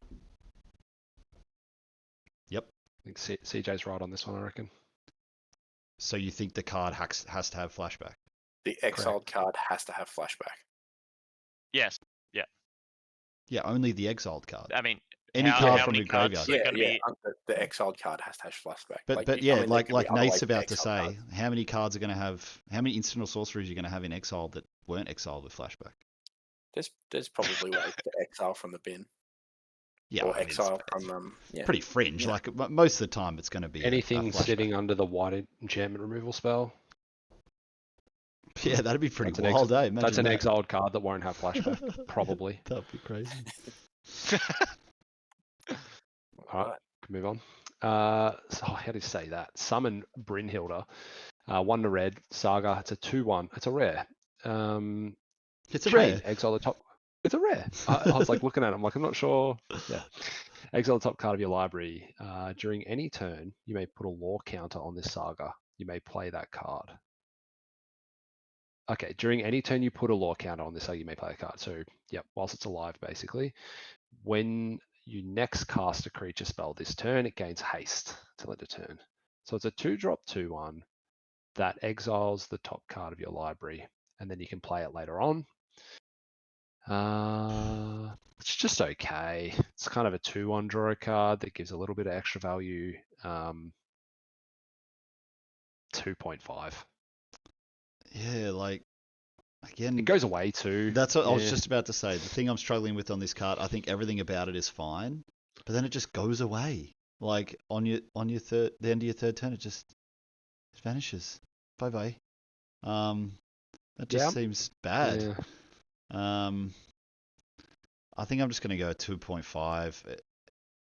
Yep. I think CJ's right on this one, I reckon. So you think the card has to have flashback? The exiled card has to have flashback. Yes. Yeah, only the exiled card. I mean, Any how card from many your cards graveyard. are gonna be? The exiled card has to have flashback. But there like could be other Nate's ways to about to exile say, cards. how many cards are going to have, how many instant or sorceries are you going to have in exile that weren't exiled with flashback? There's probably ways to exile from the bin. Yeah, Or I mean, exile it's from pretty fringe. yeah. Like most of the time, it's going to be Anything a flashback. sitting under the white enchantment removal spell. Yeah, that'd be pretty That's an wild, eh? That's Imagine an that. exiled card that won't have flashback, probably. That'd be crazy. All right, can move on. So how do you say that? Summon Brynhilda. 1 to red. Saga. It's a 2/1. It's a rare. It's a Chain, rare. exile the top. It's a rare. I was like looking at it. I'm like, I'm not sure. Yeah. Exile the top card of your library. During any turn, you may put a lore counter on this saga. You may play that card. Okay, during any turn you put a lore counter on this saga, you may play a card. So, yep, whilst it's alive, basically. When you next cast a creature spell this turn, it gains haste till end of turn. So it's a 2-drop 2/1 that exiles the top card of your library, and then you can play it later on. It's just okay. It's kind of a 2/1 draw a card that gives a little bit of extra value. 2.5. Yeah, like again, It goes away too. That's what I was Yeah. just about to say. The thing I'm struggling with on this card, I think everything about it is fine, but then it just goes away. Like on your the end of your third turn, it vanishes. Bye bye. That just Yeah. seems bad. Yeah. I think I'm just gonna go 2.5.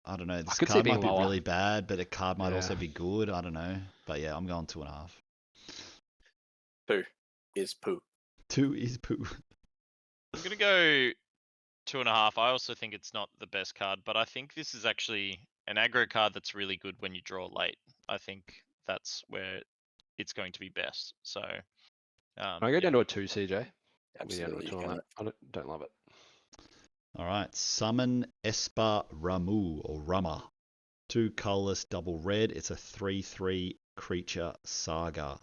I don't know. This could see it card being might be lower. really bad, but a card might also Yeah. be good. I don't know. But yeah, I'm going 2.5. 2 is poo. 2 is poo. I'm gonna go 2.5. I also think it's not the best card, but I think this is actually an aggro card that's really good when you draw late. I think that's where it's going to be best. So, I go down to a 2, CJ. Absolutely. Yeah, I don't love it. All right, summon Esper Ramu or Rama. 2 colorless, double red. It's a 3/3 creature saga.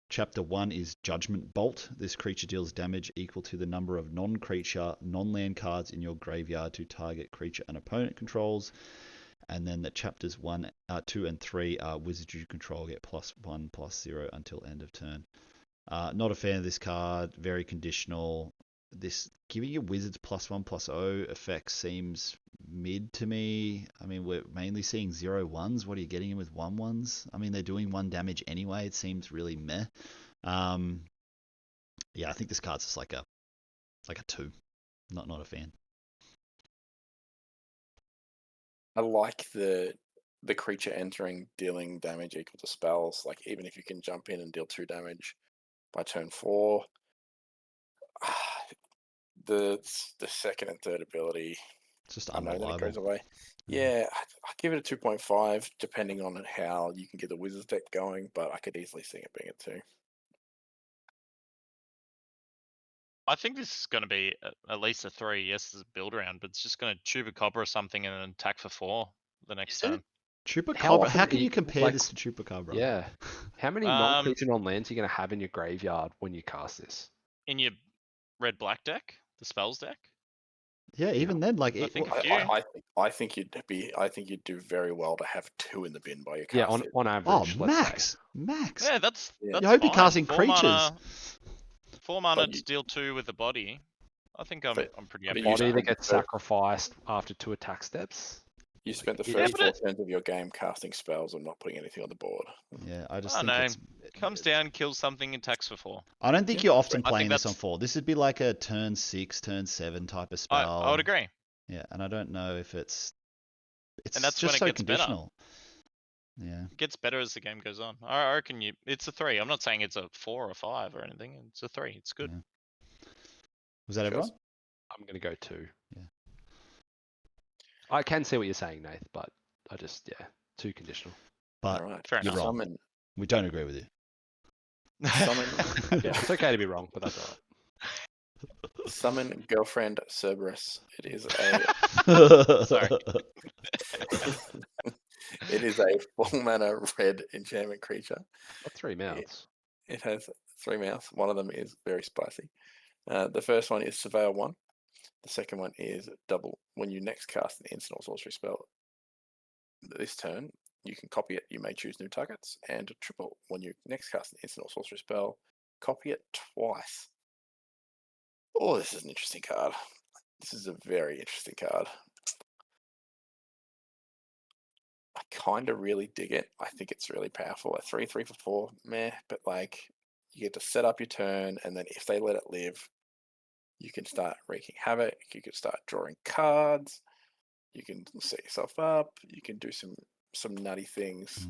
Chapter 1 is Judgment Bolt. This creature deals damage equal to the number of non-creature, non-land cards in your graveyard to target creature an opponent controls. And then the chapters 1, 2, and 3 are wizards you control get +1/+0 until end of turn. Not a fan of this card. Very conditional. This giving you wizards +1/+0 effect seems mid to me. I mean, we're mainly seeing 0/1s. What are you getting in with 1/1s? I mean, they're doing 1 damage anyway. It seems really meh. Yeah, I think this card's just like a 2. Not a fan. I like the creature entering dealing damage equal to spells. Like even if you can jump in and deal 2 damage by turn 4. The second and third ability, It's just I know that it goes unreliable. away. Yeah, I give it a 2.5, depending on how you can get the Wizards deck going, but I could easily see it being a 2. I think this is going to be at least a 3. Yes, there's a build around, but it's just going to Chupacabra or something and then attack for 4 the next Is it? turn. Chupacabra. How often can are you you- compare like- this to Chupacabra? Yeah. How many Um, non-creature non-lands are you going to have in your graveyard when you cast this? In your red black deck, the spells deck. Yeah, even then, like I think a I, few. I think you'd do very well to have 2 in the bin by your cast. Yeah, on it. on oh, average, let's say. max. Yeah, that's Yeah. You hope you're fine. casting 4 creatures. mana, 4 mana But to you- deal 2 with the body. I think I'm But- pretty but happy you with Body that. that spent the gets first- sacrificed after 2 attack steps. You spent the Yeah, first but 4 it- turns of your game casting spells and not putting anything on the board. Yeah, I just I think know. it's. Comes down, kills something, attacks for 4. I don't think Yeah, you're often I think playing this on that's- 4. This would be like a turn 6, turn 7 type of spell. I would agree. Yeah, and I don't know if it's. It's And that's just when it so gets better. conditional. Yeah. It gets better as the game goes on. I reckon it's a 3. I'm not saying it's a 4 or 5 or anything. It's a 3. It's good. Yeah. Was that Sure. everyone? I'm gonna go 2. Yeah. I can see what you're saying, Nath, but I just too conditional. But All right. Fair you're enough. wrong. Summon, We don't agree with you. summon, Yeah, it's okay to be wrong, but that's alright. summon girlfriend Cerberus. It is a Sorry. it is a 4 mana red enchantment creature. Got 3 mouths. It has 3 mouths. One of them is very spicy. The first one is Surveil 1. The second one is double. When you next cast an instant or sorcery spell this turn, you can copy it. You may choose new targets. And triple. When you next cast an instant or sorcery spell, copy it twice. Oh, this is an interesting card. This is a very interesting card. I kind of really dig it. I think it's really powerful. A 3/3 for 4, meh. But like, you get to set up your turn, and then if they let it live, you can start wreaking havoc. You can start drawing cards. You can set yourself up. You can do some nutty things.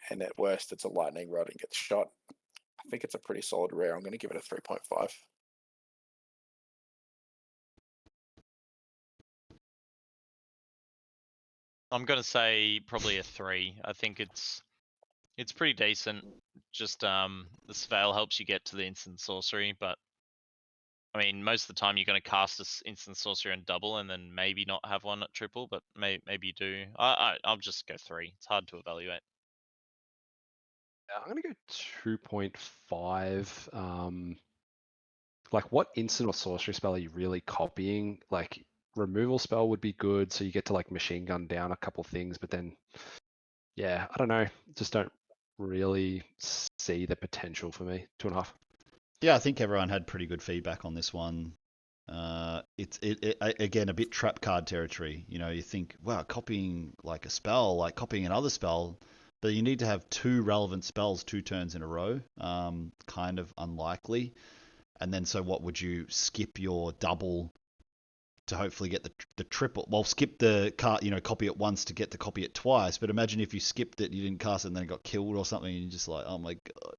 And at worst, it's a lightning rod and gets shot. I think it's a pretty solid rare. I'm going to give it a 3.5. I'm gonna say probably a 3. I think it's pretty decent. Just the Surveil helps you get to the instant sorcery, but I mean most of the time you're gonna cast this instant sorcery and double, and then maybe not have one at triple, but maybe you do. I'll just go 3. It's hard to evaluate. Yeah, I'm gonna go 2.5. Like, what instant or sorcery spell are you really copying? Like, removal spell would be good, so you get to like machine gun down a couple things, but then, yeah, I don't know. Just don't really see the potential for me. 2.5. Yeah, I think everyone had pretty good feedback on this one. It's again a bit trap card territory. You know, you think, wow, copying like a spell, like copying another spell, but you need to have 2 relevant spells 2 turns in a row. Kind of unlikely. And then, so what would you skip your double to hopefully get the triple? Well, skip the card, copy it once to get to copy it twice. But imagine if you skipped it, you didn't cast it, and then it got killed or something, and you're just like, oh my god.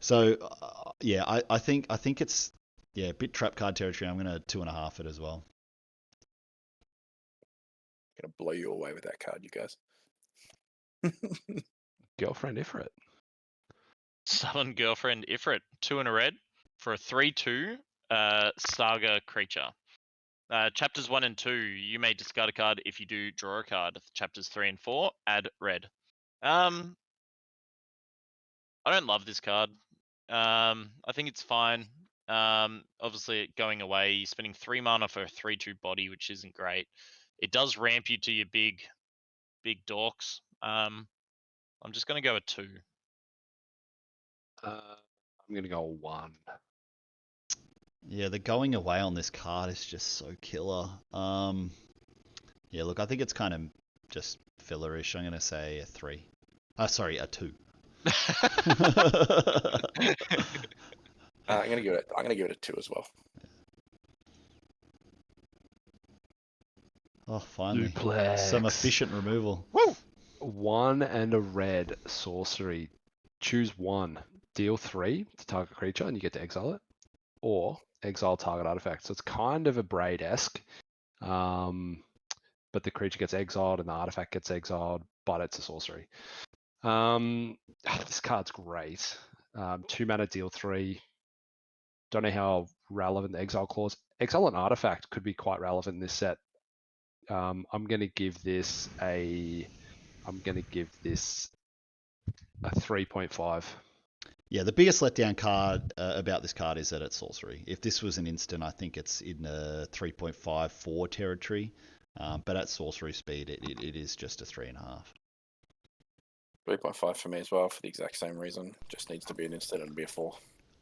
So yeah, I think it's a bit trap card territory. I'm gonna 2.5 it as well. I'm going to blow you away with that card, you guys. Girlfriend Ifrit. Summon Girlfriend Ifrit, 2 in a red for a 3/2 saga creature. Chapters 1 and 2, you may discard a card. If you do, draw a card. Chapters 3 and 4, add red. I don't love this card. I think it's fine. Obviously, going away, you're spending 3 mana for a 3/2 body, which isn't great. It does ramp you to your big dorks. I'm just gonna go a 2. I'm gonna go 1. Yeah, the going away on this card is just so killer. Yeah, look, I think it's kind of just fillerish. I'm gonna say a 3. Sorry, a 2. I'm going to give it a 2 as well. Oh, finally, Duplex. some efficient removal. Woo! 1 and a red sorcery. Choose 1. Deal 3 to target creature, and you get to exile it, or exile target artifact. So it's kind of a Braid-esque, but the creature gets exiled and the artifact gets exiled, but it's a sorcery. This card's great. 2 mana, deal 3. Don't know how relevant the exile clause. Exile an artifact could be quite relevant in this set. I'm gonna give this a 3.5. Yeah, the biggest letdown card about this card is that it's sorcery. If this was an instant, I think it's in the 3.54 territory. But at sorcery speed, it is just a 3.5. 3.5 for me as well, for the exact same reason. Just needs to be an instant and be a 4.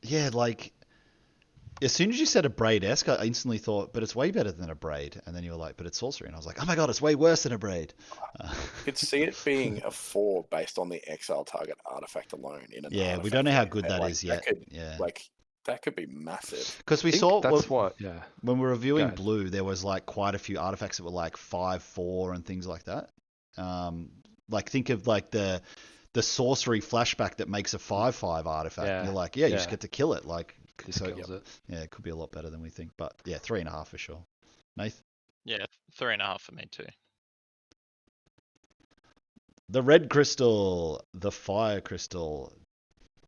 Yeah, like as soon as you said a braid-esque, I instantly thought, but it's way better than a braid. And then you were like, but it's sorcery. And I was like, oh my god, it's way worse than a braid. I could see it being a 4 based on the exile target artifact alone. In an Yeah, we artifact don't know how deck. good that Like, is yet. That could, Yeah. that could be massive. Because we I think saw that's what. Yeah. when we were reviewing ahead. blue, there was like quite a few artifacts that were like 5/4 and things like that. Like think of like the sorcery flashback that makes a 5/5 artifact. Yeah, You're like, yeah, you just yeah. get to kill it. Like, This so kills it. yeah, it could be a lot better than we think. But yeah, 3.5 for sure. Nath? Yeah, 3.5 for me too. The red crystal, the fire crystal,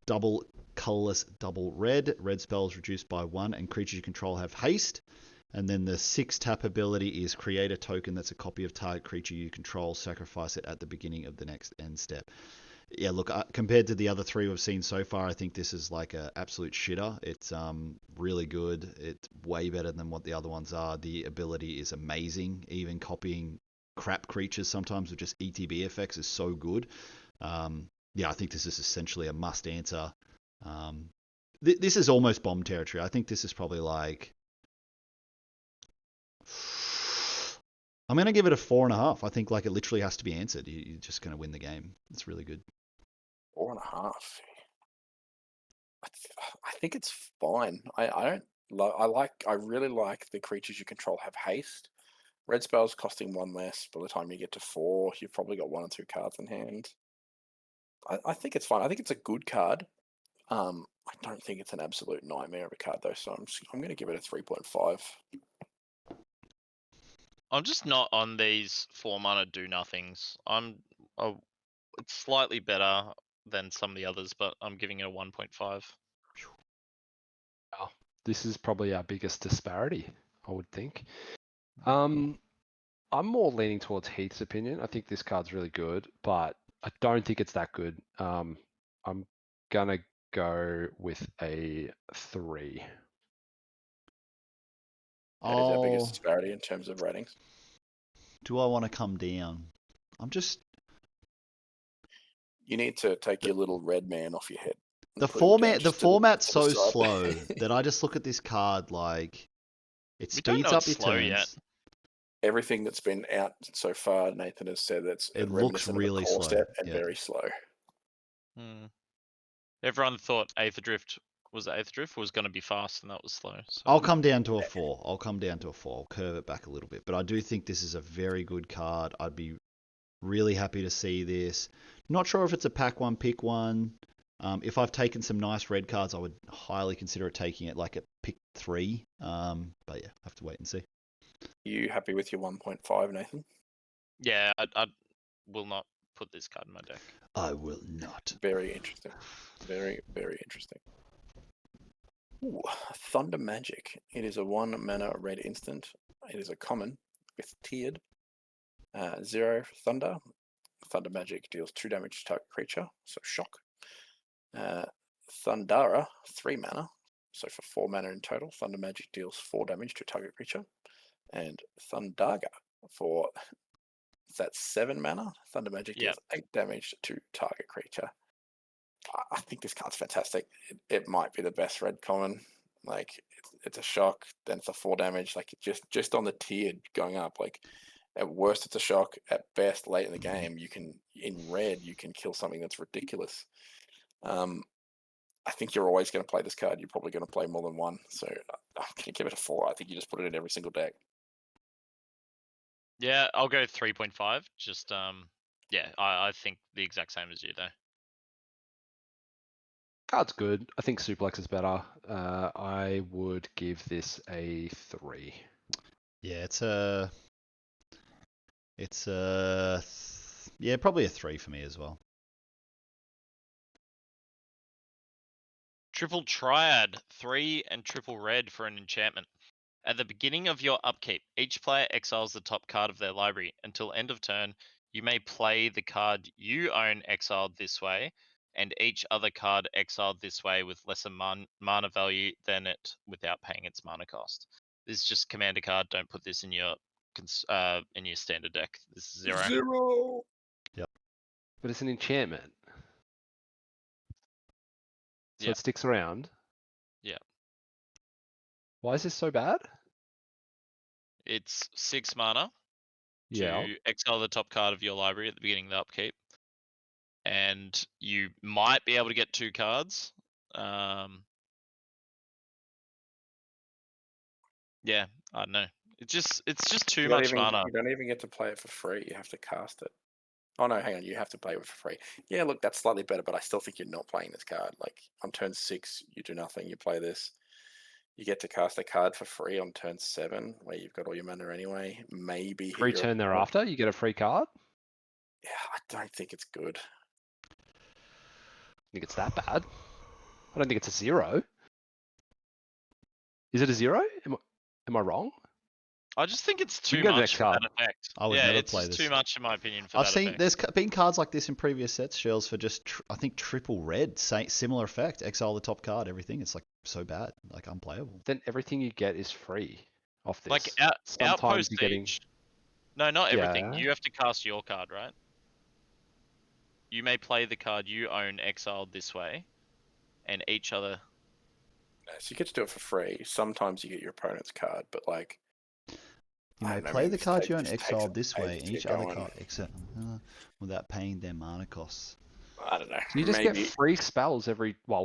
double colorless, double red. Red spells reduced by 1, and creatures you control have haste. And then the 6 tap ability is create a token that's a copy of target creature you control, sacrifice it at the beginning of the next end step. Yeah, look, compared to the other 3 we've seen so far, I think this is like an absolute shitter. It's really good. It's way better than what the other ones are. The ability is amazing. Even copying crap creatures sometimes with just ETB effects is so good. Yeah, I think this is essentially a must answer. This is almost bomb territory. I think this is probably like, I'm going to give it a 4.5. I think like it literally has to be answered. You're just going to win the game. It's really good. 4.5. I think it's fine. I really like the creatures you control have haste. Red spells costing 1 less. By the time you get to 4, you've probably got 1 or 2 cards in hand. I think it's fine. I think it's a good card. I don't think it's an absolute nightmare of a card though, so I'm going to give it a 3.5. I'm just not on these 4 mana do nothings. It's slightly better than some of the others, but I'm giving it a 1.5. Wow. This is probably our biggest disparity, I would think. I'm more leaning towards Heath's opinion. I think this card's really good, but I don't think it's that good. I'm gonna go with a 3. That is our biggest Oh, disparity in terms of ratings. do I want to come down? I'm just You need to take your little red man off your head. and the put him down format. The just to format's to so the side. slow that I just look at this card like it We don't speeds know up it's your slow turns. yet. Everything that's been out so far, Nathan has said that's It looks reminiscent really of a core slow. step and Yeah. very slow. Everyone thought Aether Drift was going to be fast, and that was slow. So. I'll come down to a 4. I'll curve it back a little bit, but I do think this is a very good card. I'd be really happy to see this. Not sure if it's a pack one, pick one. If I've taken some nice red cards, I would highly consider taking it like at pick 3. But yeah, I have to wait and see. You happy with your 1.5, Nathan? Yeah, I will not put this card in my deck. I will not. Very interesting. Very, very interesting. Ooh, Thunder Magic. It is a 1 mana red instant. It is a common with tiered. 0 Thunder. Thunder Magic deals 2 damage to target creature, so shock. Thundara, 3 mana. So for 4 mana in total, Thunder Magic deals 4 damage to target creature. And Thundaga for that's 7 mana. Thunder Magic deals 8 damage to target creature. I think this card's fantastic. It might be the best red common. Like it's a shock, then it's a 4 damage. Like just on the tiered going up. Like at worst it's a shock. At best, late in the game, you can kill something that's ridiculous. I think you're always going to play this card. You're probably going to play more than one. So I'm going to give it a 4. I think you just put it in every single deck. Yeah, I'll go 3.5. Just yeah, I think the exact same as you though. Card's good. I think Suplex is better. I would give this a 3. Yeah, yeah, probably a 3 for me as well. Triple Triad, 3 and triple red for an enchantment. At the beginning of your upkeep, each player exiles the top card of their library. Until end of turn, you may play the card you own exiled this way, and each other card exiled this way with lesser mana value than it without paying its mana cost. This is just commander card. Don't put this in your standard deck. This is 0. 0. But it's an enchantment. So Yeah. it sticks around. Yeah. Why is this so bad? It's 6 mana Yeah. to exile the top card of your library at the beginning of the upkeep. And you might be able to get 2 cards. Yeah, I don't know. It's just too much mana. You don't even get to play it for free. You have to cast it. Oh no, hang on. You have to play it for free. Yeah, look, that's slightly better, but I still think you're not playing this card. Like on turn 6, you do nothing. You play this. You get to cast a card for free on turn 7, where you've got all your mana anyway. Maybe hit Free your turn opponent. thereafter, you get a free card. Yeah, I don't think it's good. I think it's that bad. I don't think it's a 0. Is it a 0? Am I wrong? I just think it's You too can go to the much next for card. that effect. I would Yeah, never it's play just this. too much in my opinion for I've that seen effect. there's been cards like this in previous sets, Shells, for just I think triple red, similar effect, exile the top card, everything. It's like so bad, like unplayable. Then everything you get is free off this. Like Sometimes Outpost you're getting. Siege. No, not everything. Yeah. You have to cast your card, right? You may play the card you own exiled this way, and each other. So you get to do it for free. Sometimes you get your opponent's card, but like You I may don't know, play man, the this card takes- you own this takes exiled this way, ages and to each get other going. card except without paying their mana costs. I don't know. You just maybe get free spells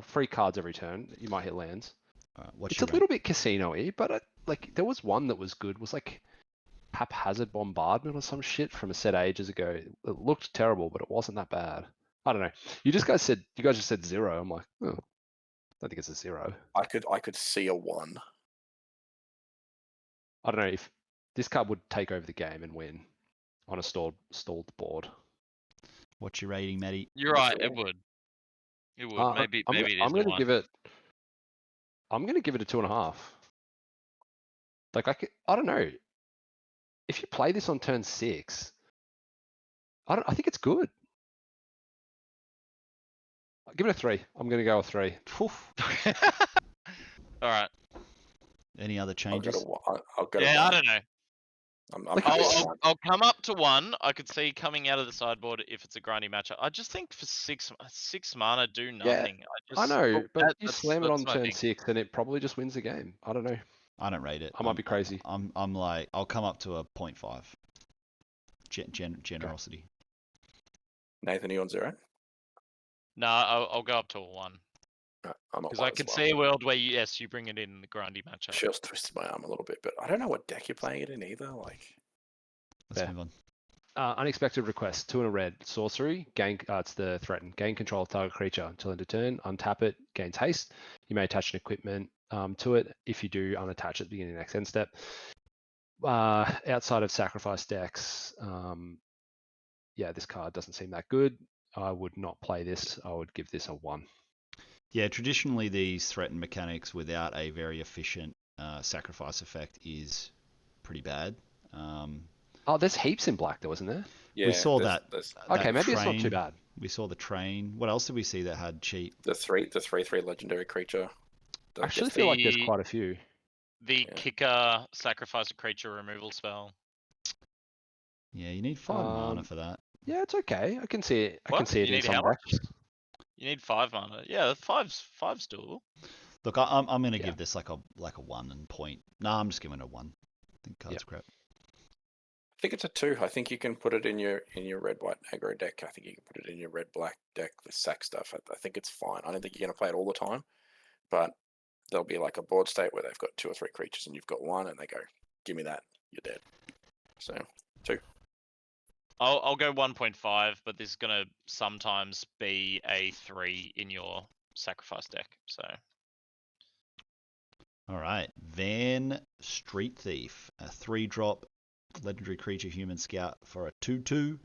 free cards every turn. You might hit lands. All right, what's It's a your little bit casino-y, but like there was one that was good. Was like haphazard bombardment or some shit from a set ages ago. It looked terrible, but it wasn't that bad. I don't know. You guys just said 0. I'm like, oh, I don't think it's a 0. I could see a 1. I don't know if this card would take over the game and win on a stalled board. What's your rating, Matty? You're right. It would. It would. Maybe it is I'm a gonna 1. give it. I'm gonna give it a 2.5. Like I don't know. If you play this on turn 6, I think it's good. I'll give it a 3. I'm gonna go with 3. All right. Any other I'll go changes? to I'll go to Yeah, 1. I don't know. I'm Like, happy it's- with 1. I'll come up to 1. I could see coming out of the sideboard if it's a grindy matchup. I just think for 6 mana do nothing. I know, but you that's slam it on my turn thing. 6, and it probably just wins the game. I don't know. I don't rate it. I might be crazy. I'm like I'll come up to a 0.5. Generosity. Nathan, you on 0? No, I'll go up to a 1 No, I'm at because 1 I as could well. see a world where you bring it in the grindy matchup. Shells twisted my arm a little bit, but I don't know what deck you're playing it in either. Like, Let's Fair. move on. Unexpected request. 2 and a red. Sorcery. Gain. It's the threaten. Gain control of target creature until end of turn. Untap it. Gains haste. You may attach an equipment to it. If you do, unattach at the beginning of the next end step. Outside of sacrifice decks, yeah, this card doesn't seem that good. I would not play this. I would give this a 1. Yeah, traditionally these threaten mechanics without a very efficient sacrifice effect is pretty bad. Oh, there's heaps in black though, isn't there? yeah, saw there's- that. there's Okay, That maybe it's not too train- bad. We saw the train. What else did we see that had cheap? the 3/3 legendary creature. I actually Just feel like there's the- quite a few. The Yeah. kicker sacrifice a creature removal spell. Yeah, you need 5 mana Um, for that. Yeah, it's okay. I can see it. I can What? see it You in need some how much? decks. You need 5 mana. Yeah, five's doable. Look, I'm gonna Yeah. give this like a 1 and point. No, I'm just giving it a 1. I think cards crap. I think it's a 2. I think you can put it in your red white aggro deck. I think you can put it in your red black deck, the sack stuff. I think it's fine. I don't think you're gonna play it all the time, but there'll be like a board state where they've got 2 or 3 creatures and you've got 1, and they go, "Give me that, you're dead." So 2. I'll go 1.5, but this is gonna sometimes be a 3 in your sacrifice deck. So All right, Van Street Thief, a 3-drop legendary creature human scout for a 2/2.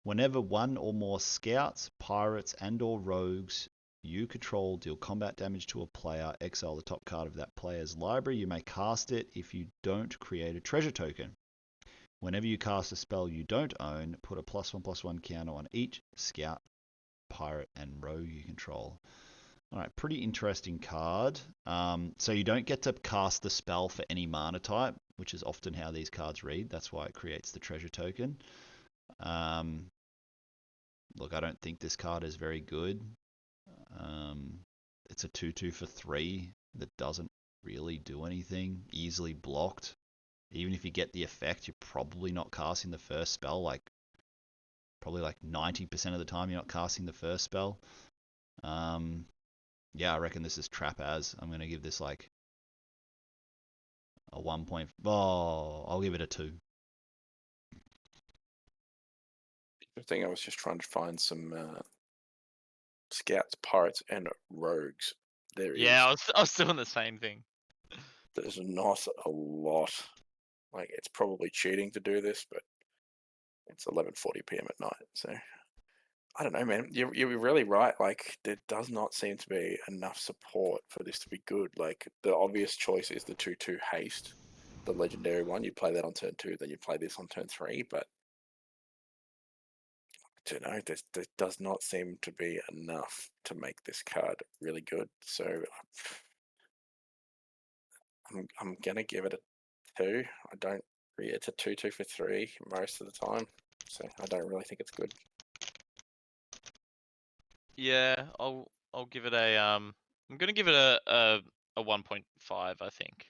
Whenever one or more scouts, pirates, and/or rogues you control deal combat damage to a player, exile the top card of that player's library. You may cast it. If you don't, create a treasure token. Whenever you cast a spell you don't own, put a +1/+1 counter on each scout pirate and rogue you control. All right, pretty interesting card. So you don't get to cast the spell for any mana type, which is often how these cards read. That's why it creates the treasure token. Look, I don't think this card is very good. It's a 2/2 for 3 that doesn't really do anything. Easily blocked. Even if you get the effect, you're probably not casting the first spell. Probably 90% of the time, you're not casting the first spell. Yeah, I reckon this is Trap As. I'm going to give this a 1 point. Oh, I'll give it a 2. I think I was just trying to find some scouts, pirates, and rogues. There Yeah, is. I was doing the same thing. There's not a lot. It's probably cheating to do this, but it's 11:40 p.m. at night, so I don't know, man. You're really right. There does not seem to be enough support for this to be good. The obvious choice is the 2/2 haste, the legendary one. You play that on turn 2, then you play this on turn 3. But I don't know. There does not seem to be enough to make this card really good. So I'm gonna give it a 2. I don't. It's a 2/2 for 3 most of the time, so I don't really think it's good. Yeah, I'll give it a I'm gonna give it a 1.5. I think.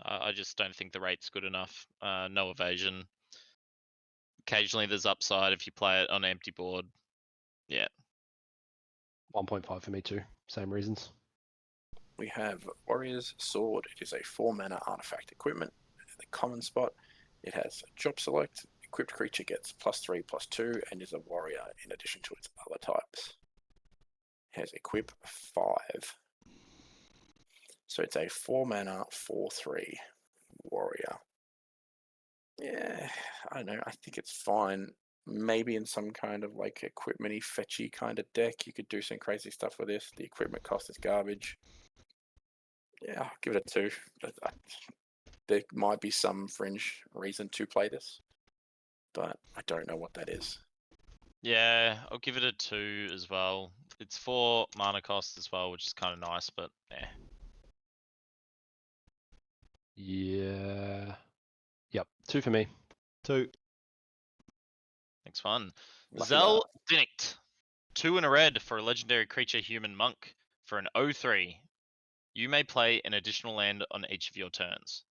I just don't think the rate's good enough. No evasion. Occasionally there's upside if you play it on an empty board. Yeah. 1.5 for me too. Same reasons. We have Warrior's Sword. It is a 4-mana artifact equipment. The common spot. It has job select. Equipped creature gets +3/+2 and is a warrior in addition to its other types. It has equip 5. So it's a 4-mana 4/3 warrior. Yeah, I don't know. I think it's fine. Maybe in some kind of equipment-y, fetchy kind of deck, you could do some crazy stuff with this. The equipment cost is garbage. Yeah, I'll give it a 2. There might be some fringe reason to play this, but I don't know what that is. Yeah, I'll give it a 2 as well. It's 4 mana cost as well, which is kind of nice, but eh. Yeah. Yep. 2 for me. 2. Next one. Lucky Zel Dinict. 2 and a red for a legendary creature human monk for an 0/3. You may play an additional land on each of your turns.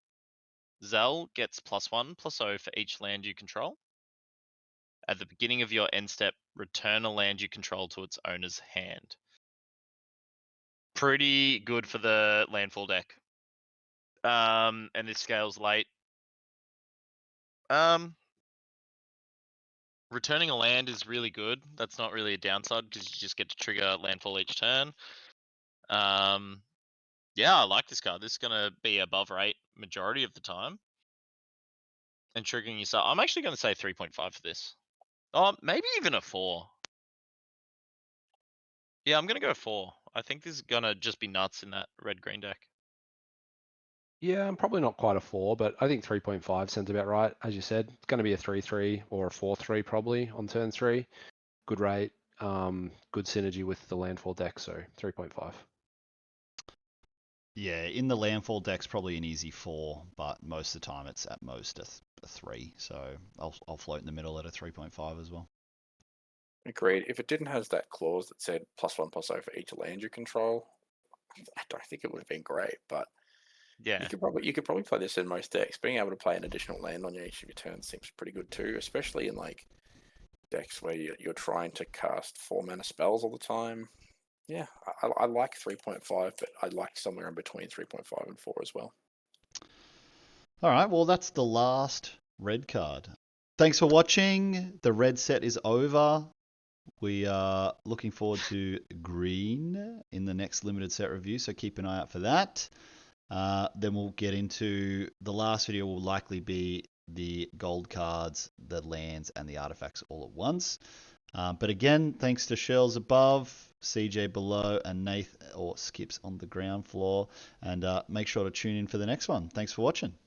Zel gets +1/+0 for each land you control. At the beginning of your end step, return a land you control to its owner's hand. Pretty good for the landfall deck. And this scales late. Returning a land is really good. That's not really a downside because you just get to trigger landfall each turn. Yeah, I like this card. This is gonna be above rate majority of the time. And triggering yourself. I'm actually gonna say 3.5 for this. Oh, maybe even a 4. Yeah, I'm gonna go 4. I think this is gonna just be nuts in that red-green deck. Yeah, I'm probably not quite a 4, but I think 3.5 sounds about right. As you said, it's going to be a 3/3 or a 4/3 probably on turn 3. Good rate, good synergy with the landfall deck, so 3.5. Yeah, in the landfall deck's probably an easy 4, but most of the time it's at most a 3. So I'll float in the middle at a 3.5 as well. Agreed. If it didn't have that clause that said +1/+0 for each land you control, I don't think it would have been great. But Yeah. you could probably play this in most decks. Being able to play an additional land on each of your turns seems pretty good too, especially in decks where you're trying to cast 4-mana spells all the time. Yeah, I like 3.5, but I like somewhere in between 3.5 and 4 as well. All right, well, that's the last red card. Thanks for watching. The red set is over. We are looking forward to green in the next limited set review, so keep an eye out for that. Then we'll get into the last video will likely be the gold cards, the lands, and the artifacts all at once. But again, thanks to Shells above, CJ below, and Nath or Skips on the ground floor. And make sure to tune in for the next one. Thanks for watching.